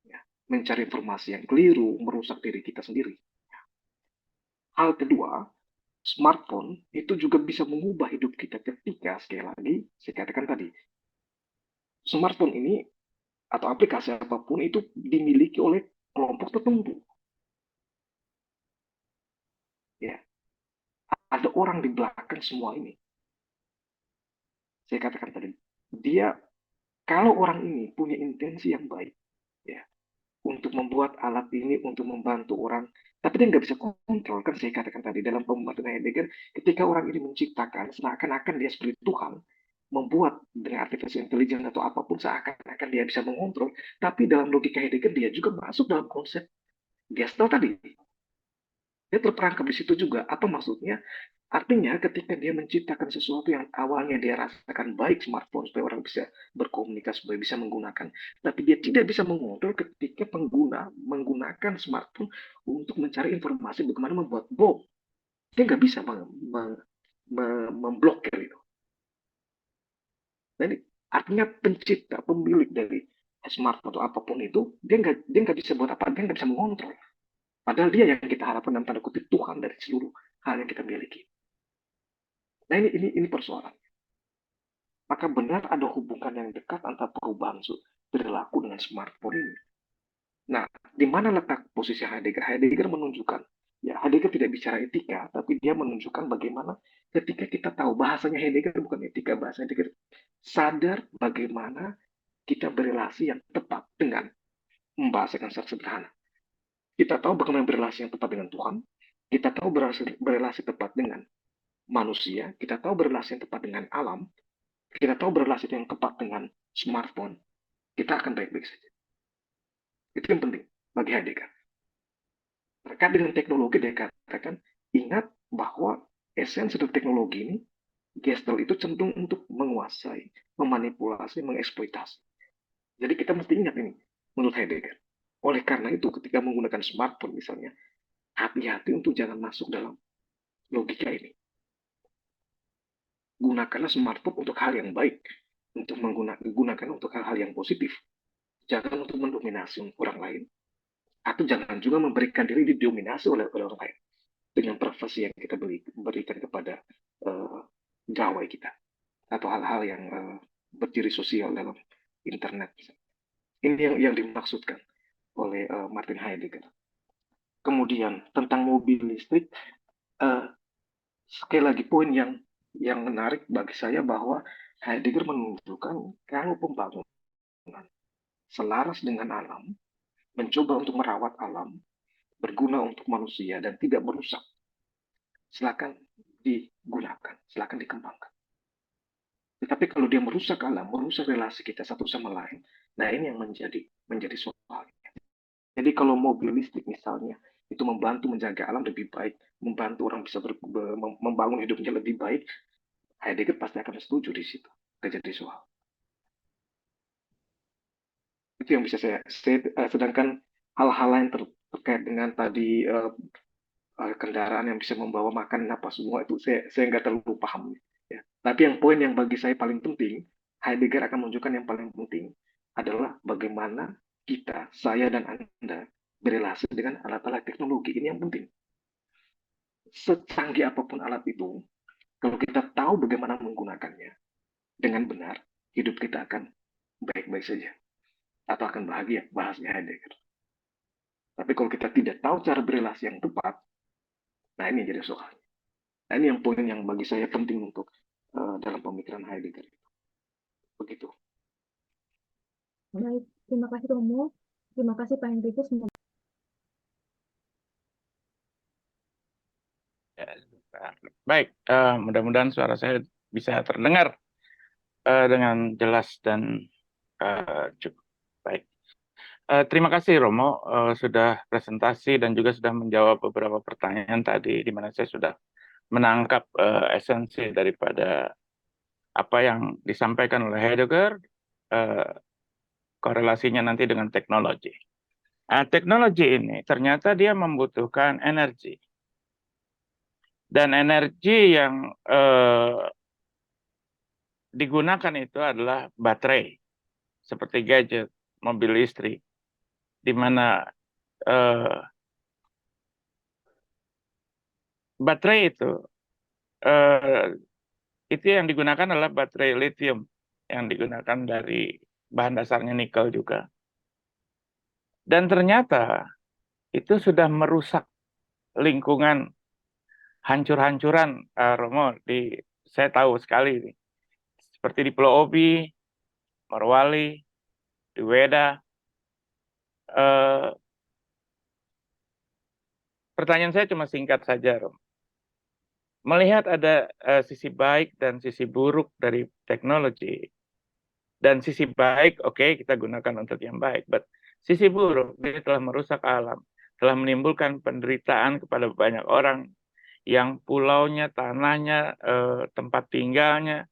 ya, mencari informasi yang keliru, merusak diri kita sendiri. Hal kedua, smartphone itu juga bisa mengubah hidup kita ketika, sekali lagi, saya katakan tadi, smartphone ini atau aplikasi apapun itu dimiliki oleh kelompok tertentu. Ya, ada orang di belakang semua ini. Saya katakan tadi, dia kalau orang ini punya intensi yang baik, ya, untuk membuat alat ini untuk membantu orang, tapi dia nggak bisa kontrol. Kan saya katakan tadi dalam pembuatan Heidegger, ketika orang ini menciptakan seakan-akan dia seperti Tuhan, membuat dengan artificial intelligence atau apapun seakan-akan dia bisa mengontrol, tapi dalam logika Heidegger dia juga masuk dalam konsep Gestalt tadi. Dia terperangkap di situ juga. Apa maksudnya? Artinya ketika dia menciptakan sesuatu yang awalnya dia rasakan baik, smartphone supaya orang bisa berkomunikasi, supaya bisa menggunakan, tapi dia tidak bisa mengontrol ketika pengguna menggunakan smartphone untuk mencari informasi bagaimana membuat bom. Dia nggak bisa memblokir itu. Jadi artinya pencipta, pemilik dari smartphone atau apapun itu, dia nggak bisa buat apa, dia nggak bisa mengontrol. Padahal dia yang kita harapkan dalam tanda kutip Tuhan dari seluruh hal yang kita miliki. Nah ini persoalan. Maka benar ada hubungan yang dekat antara perubahan perilaku dengan smartphone ini. Nah, di mana letak posisi Heidegger? Heidegger menunjukkan, ya Heidegger tidak bicara etika, tapi dia menunjukkan bagaimana ketika kita tahu bahasanya Heidegger bukan etika, bahasa Heidegger sadar bagaimana kita berrelasi yang tepat dengan membahasakan secara sederhana. Kita tahu bagaimana berrelasi yang tepat dengan Tuhan, kita tahu berrelasi tepat dengan manusia, kita tahu berrelasi yang tepat dengan alam, kita tahu berrelasi yang tepat dengan smartphone, kita akan baik-baik saja. Itu yang penting bagi Heidegger. Terkait dengan teknologi, dia katakan, ingat bahwa esensi dari teknologi ini, Gestalt itu cenderung untuk menguasai, memanipulasi, mengeksploitasi. Jadi kita mesti ingat ini, menurut Heidegger. Oleh karena itu, ketika menggunakan smartphone misalnya, hati-hati untuk jangan masuk dalam logika ini. Gunakanlah smartphone untuk hal yang baik, untuk gunakan untuk hal-hal yang positif. Jangan untuk mendominasi orang lain, atau jangan juga memberikan diri didominasi oleh orang lain dengan profesi yang kita berikan kepada gawai kita atau hal-hal yang berdiri sosial dalam internet. Ini yang dimaksudkan oleh Martin Heidegger. Kemudian tentang mobil listrik, sekali lagi poin yang menarik bagi saya bahwa Heidegger menunjukkan kalau pembangunan selaras dengan alam, mencoba untuk merawat alam, berguna untuk manusia dan tidak merusak, silakan digunakan, silakan dikembangkan. Tetapi kalau dia merusak alam, merusak relasi kita satu sama lain, nah ini yang menjadi soal. Jadi kalau mobil listrik misalnya itu membantu menjaga alam lebih baik, membantu orang bisa membangun hidupnya lebih baik, Heidegger pasti akan setuju di situ. Jadi soal. Itu yang bisa saya sedangkan hal-hal lain terkait dengan tadi kendaraan yang bisa membawa makan apa semua itu saya nggak terlalu paham. Ya. Tapi yang poin yang bagi saya paling penting, Heidegger akan menunjukkan yang paling penting adalah bagaimana kita, saya dan Anda berrelasi dengan alat-alat teknologi. Ini yang penting. Secanggih apapun alat itu, kalau kita tahu bagaimana menggunakannya dengan benar, hidup kita akan baik-baik saja. Atau akan bahagia, bahasnya Heidegger. Tapi kalau kita tidak tahu cara berrelasi yang tepat, nah ini jadi soal. Nah, ini yang poin yang bagi saya penting untuk dalam pemikiran Heidegger. Begitu. Baik, terima kasih Romo. Terima kasih Pak Hendrikus. Baik, mudah-mudahan suara saya bisa terdengar dengan jelas dan Cukup baik. Terima kasih Romo sudah presentasi dan juga sudah menjawab beberapa pertanyaan tadi, di mana saya sudah menangkap esensi daripada apa yang disampaikan oleh Heidegger, korelasinya nanti dengan teknologi. Teknologi ini ternyata dia membutuhkan energi. Dan energi yang digunakan itu adalah baterai, seperti gadget, mobil listrik, di mana baterai itu yang digunakan adalah baterai lithium, yang digunakan dari bahan dasarnya nikel juga. Dan ternyata itu sudah merusak lingkungan hancur-hancuran, Romo, saya tahu sekali ini. Seperti di Pulau Obi, Morowali, di Weda. Pertanyaan saya cuma singkat saja, Romo. Melihat ada sisi baik dan sisi buruk dari teknologi, dan sisi baik, oke, kita gunakan untuk yang baik, but sisi buruk, dia telah merusak alam, telah menimbulkan penderitaan kepada banyak orang yang pulaunya, tanahnya, tempat tinggalnya,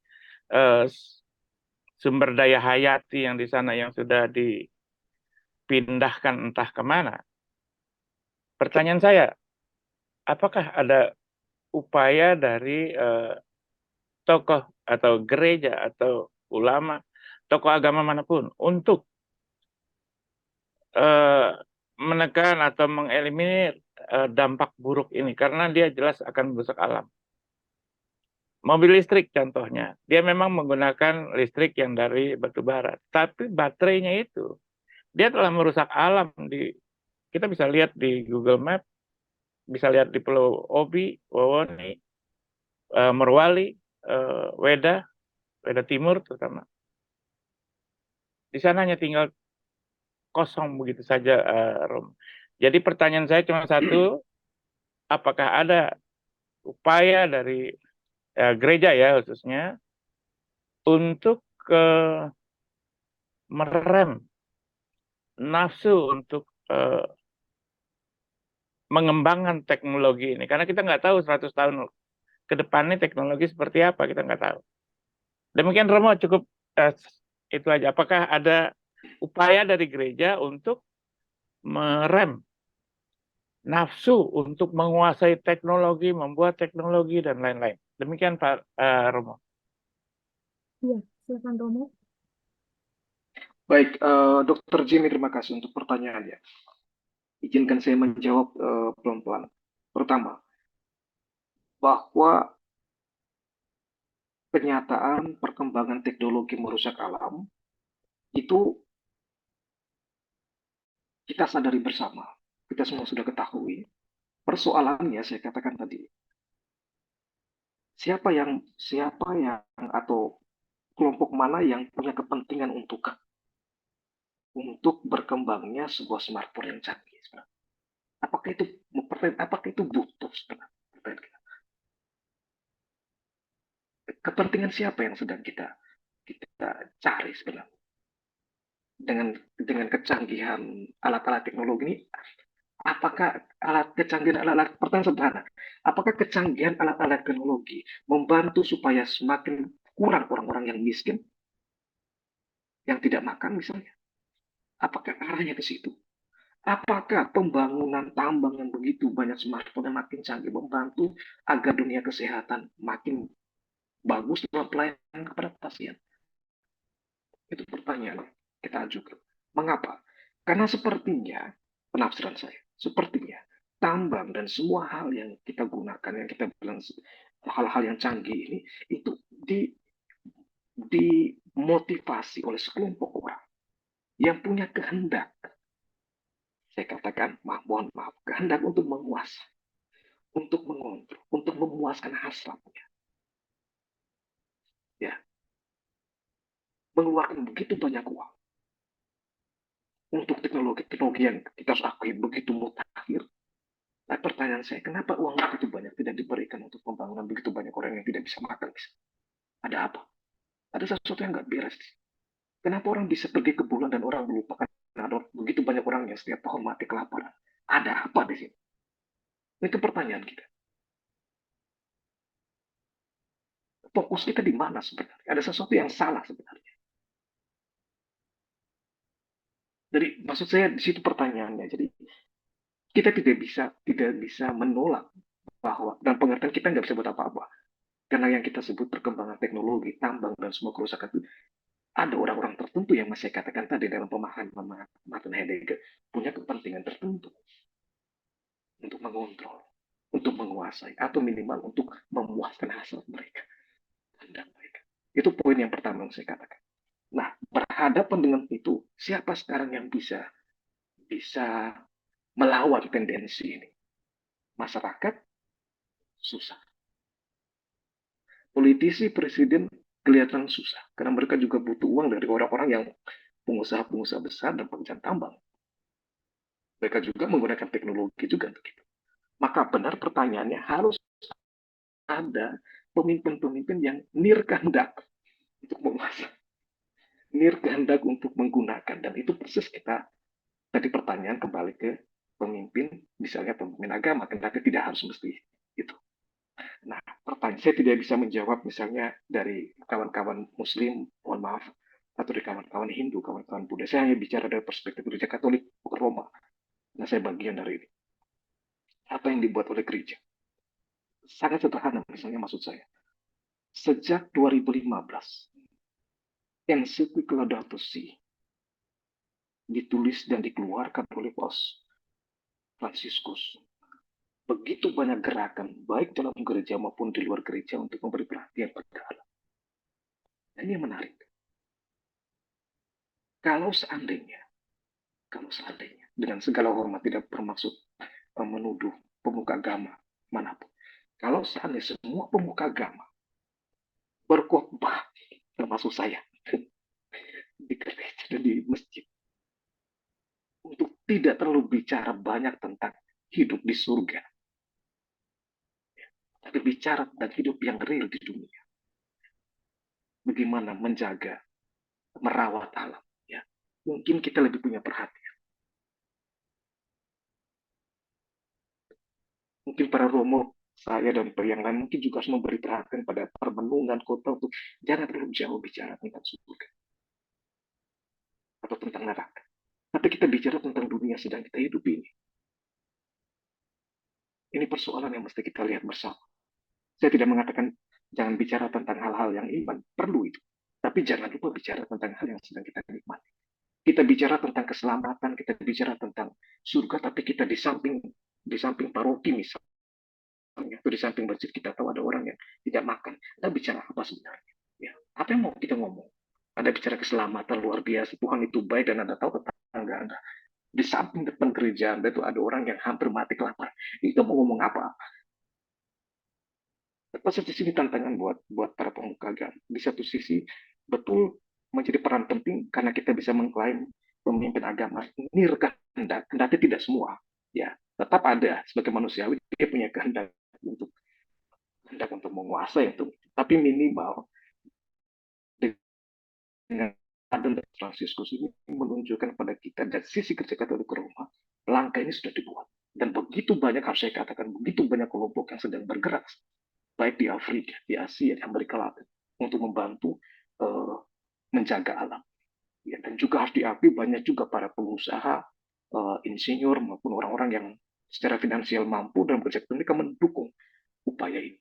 sumber daya hayati yang di sana yang sudah dipindahkan entah kemana. Pertanyaan saya, apakah ada upaya dari tokoh atau gereja atau ulama, tokoh agama manapun untuk menekan atau mengeliminir dampak buruk ini, karena dia jelas akan merusak alam. Mobil listrik contohnya, dia memang menggunakan listrik yang dari batu bara, tapi baterainya itu dia telah merusak alam. Kita bisa lihat di Google Map, bisa lihat di Pulau Obi, Wawoni, Morowali, Weda Timur terutama. Di sana hanya tinggal kosong begitu saja, Rom. Jadi pertanyaan saya cuma satu, apakah ada upaya dari gereja ya khususnya untuk merem nafsu untuk mengembangkan teknologi ini, karena kita nggak tahu 100 tahun ke depan ini teknologi seperti apa, kita nggak tahu. Demikian Romo, cukup itu aja. Apakah ada upaya dari gereja untuk merem nafsu untuk menguasai teknologi, membuat teknologi dan lain-lain? Demikian Pak Romo. Iya, silakan Romo. Baik, Dr. Jimmy, terima kasih untuk pertanyaannya. Izinkan saya menjawab pelan-pelan. Pertama, bahwa kenyataan perkembangan teknologi merusak alam itu kita sadari bersama. Kita semua sudah ketahui. Persoalannya saya katakan tadi, siapa yang atau kelompok mana yang punya kepentingan untuk berkembangnya sebuah smartphone yang canggih. Apakah itu butuh sebenarnya? Kepentingan siapa yang sedang kita cari sebenarnya? Dengan kecanggihan alat-alat teknologi ini, apakah pertanyaan sederhana, apakah kecanggihan alat-alat teknologi membantu supaya semakin kurang orang-orang yang miskin, yang tidak makan misalnya? Apakah arahnya ke situ? Apakah pembangunan tambang yang begitu banyak smartphone yang makin canggih membantu agar dunia kesehatan makin bagus dalam pelayanan kepada pasien? Itu pertanyaan kita ajukan. Mengapa? Karena sepertinya, penafsiran saya, sepertinya tambang dan semua hal yang kita gunakan, yang kita bilang hal-hal yang canggih ini, itu dimotivasi oleh sekelompok orang yang punya kehendak. Saya katakan, mohon maaf, kehendak untuk menguasai, untuk mengontrol, untuk memuaskan hasratnya. Ya. Mengeluarkan begitu banyak uang untuk teknologi yang kita akui begitu mutakhir. Nah, pertanyaan saya, kenapa uang begitu banyak tidak diberikan untuk pembangunan begitu banyak orang yang tidak bisa makan? Ada apa? Ada sesuatu yang nggak beres. Kenapa orang bisa pergi ke bulan dan orang melupakan ada begitu banyak orang yang setiap tahun mati kelaparan? Ada apa di sini? Itu pertanyaan kita. Fokus kita di mana sebenarnya? Ada sesuatu yang salah sebenarnya. Jadi maksud saya di situ pertanyaannya. Jadi kita tidak bisa menolak bahwa dan pengertian kita nggak bisa buat apa-apa. Karena yang kita sebut perkembangan teknologi, tambang dan semua kerusakan itu ada orang-orang tertentu yang masih katakan tadi dalam pemahaman Martin Heidegger punya kepentingan tertentu untuk mengontrol, untuk menguasai, atau minimal untuk memuaskan hasil mereka. Mereka. Itu poin yang pertama yang saya katakan. Nah, berhadapan dengan itu, siapa sekarang yang bisa melawan tendensi ini? Masyarakat susah. Politisi, presiden kelihatan susah karena mereka juga butuh uang dari orang-orang yang pengusaha-pengusaha besar dan pekerjaan tambang. Mereka juga menggunakan teknologi juga untuk itu. Maka benar pertanyaannya harus ada pemimpin-pemimpin yang nirkehendak untuk menguasai, nirkehendak untuk menggunakan, dan itu persis kita tadi pertanyaan kembali ke pemimpin, misalnya pemimpin agama, kendati tidak harus mesti itu. Nah, pertanyaan saya tidak bisa menjawab misalnya dari kawan-kawan Muslim, mohon maaf, atau dari kawan-kawan Hindu, kawan-kawan Buddha. Saya hanya bicara dari perspektif gereja Katolik Roma. Nah, saya bagian dari ini. Apa yang dibuat oleh gereja? Sangat sederhana, misalnya maksud saya. Sejak 2015, ensiklik Laudato Si ditulis dan dikeluarkan oleh Paus Fransiskus. Begitu banyak gerakan, baik dalam gereja maupun di luar gereja untuk memberi perhatian pada Allah. Dan ini yang menarik. Kalau seandainya, dengan segala hormat tidak bermaksud menuduh pemuka agama manapun. Kalau seandainya semua pemuka agama berkhotbah, termasuk saya, di gereja dan di masjid, untuk tidak terlalu bicara banyak tentang hidup di surga, tapi bicara tentang hidup yang real di dunia. Bagaimana menjaga, merawat alam. Ya, mungkin kita lebih punya perhatian. Mungkin para romo, saya dan yang lain mungkin juga harus memberi perhatian pada permenungan kota untuk jangan terlalu jauh bicara tentang surga atau tentang neraka. Tapi kita bicara tentang dunia sedang kita hidup ini. Ini persoalan yang mesti kita lihat bersama. Saya tidak mengatakan jangan bicara tentang hal-hal yang iman, perlu itu. Tapi jangan lupa bicara tentang hal yang sedang kita nikmati. Kita bicara tentang keselamatan, kita bicara tentang surga, tapi kita di samping paroki misalnya, atau di samping masjid kita tahu ada orang yang tidak makan. Kita bicara apa sebenarnya? Ya, apa yang mau kita ngomong? Ada bicara keselamatan luar biasa, Tuhan itu baik dan Anda tahu tetangga Anda. Di samping depan gereja Anda itu ada orang yang hampir mati kelaparan. Itu mau ngomong apa? Pas di sini tantangan buat para pemuka agama. Di satu sisi betul menjadi peran penting karena kita bisa mengklaim pemimpin agama ini kehendak, kendati tidak semua, ya tetap ada sebagai manusiawi dia punya kehendak untuk menguasai itu, tapi minimal dengan Aden dan Fransiskus ini menunjukkan pada kita dari sisi gereja Katolik Roma langkah ini sudah dibuat dan begitu banyak, harus saya katakan begitu banyak kelompok yang sedang bergerak baik di Afrika, di Asia, di Amerika Latin untuk membantu menjaga alam. Ya, dan juga harus diakui banyak juga para pengusaha, insinyur maupun orang-orang yang secara finansial mampu dan bekerja mereka mendukung upaya ini.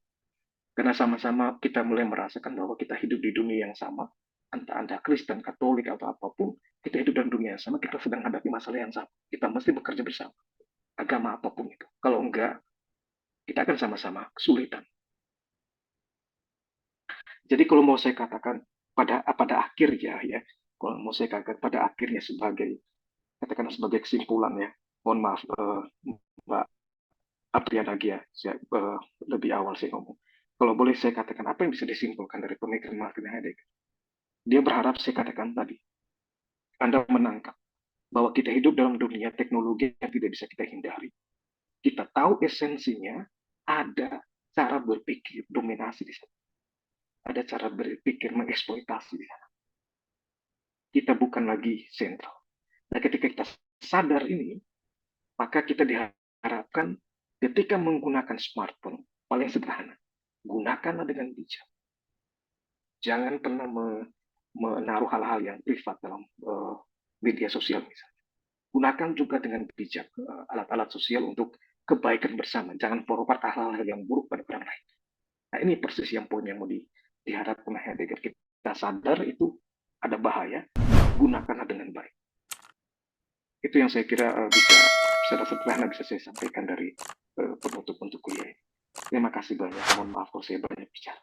Karena sama-sama kita mulai merasakan bahwa kita hidup di dunia yang sama, entah Anda Kristen, Katolik atau apapun, kita hidup dalam dunia yang sama, kita sedang hadapi masalah yang sama. Kita mesti bekerja bersama, agama apapun itu. Kalau enggak, kita akan sama-sama kesulitan. Jadi kalau mau saya katakan pada akhirnya ya, kalau mau saya katakan pada akhirnya sebagai kesimpulan ya, mohon maaf Mbak Apriana Gia, lebih awal saya ngomong. Kalau boleh saya katakan apa yang bisa disimpulkan dari pemikiran Martin Heidegger? Dia berharap saya katakan tadi, Anda menangkap bahwa kita hidup dalam dunia teknologi yang tidak bisa kita hindari. Kita tahu esensinya, ada cara berpikir dominasi di sana. Ada cara berpikir mengeksploitasi di sana. kita bukan lagi sentral. Nah, ketika kita sadar ini, maka kita diharapkan ketika menggunakan smartphone, paling sederhana, gunakanlah dengan bijak. Jangan pernah menaruh hal-hal yang privat dalam media sosial misalnya. Gunakan juga dengan bijak alat-alat sosial untuk kebaikan bersama. Jangan forward hal-hal yang buruk pada orang lain. Nah, ini persis yang poin yang mau diharapkan Heidegger. Kita sadar itu ada bahaya, gunakanlah dengan baik. Itu yang saya kira bisa secara sederhana bisa saya sampaikan dari penutup untuk kuliah ini. Terima kasih banyak. Mohon maaf kalau saya banyak bicara.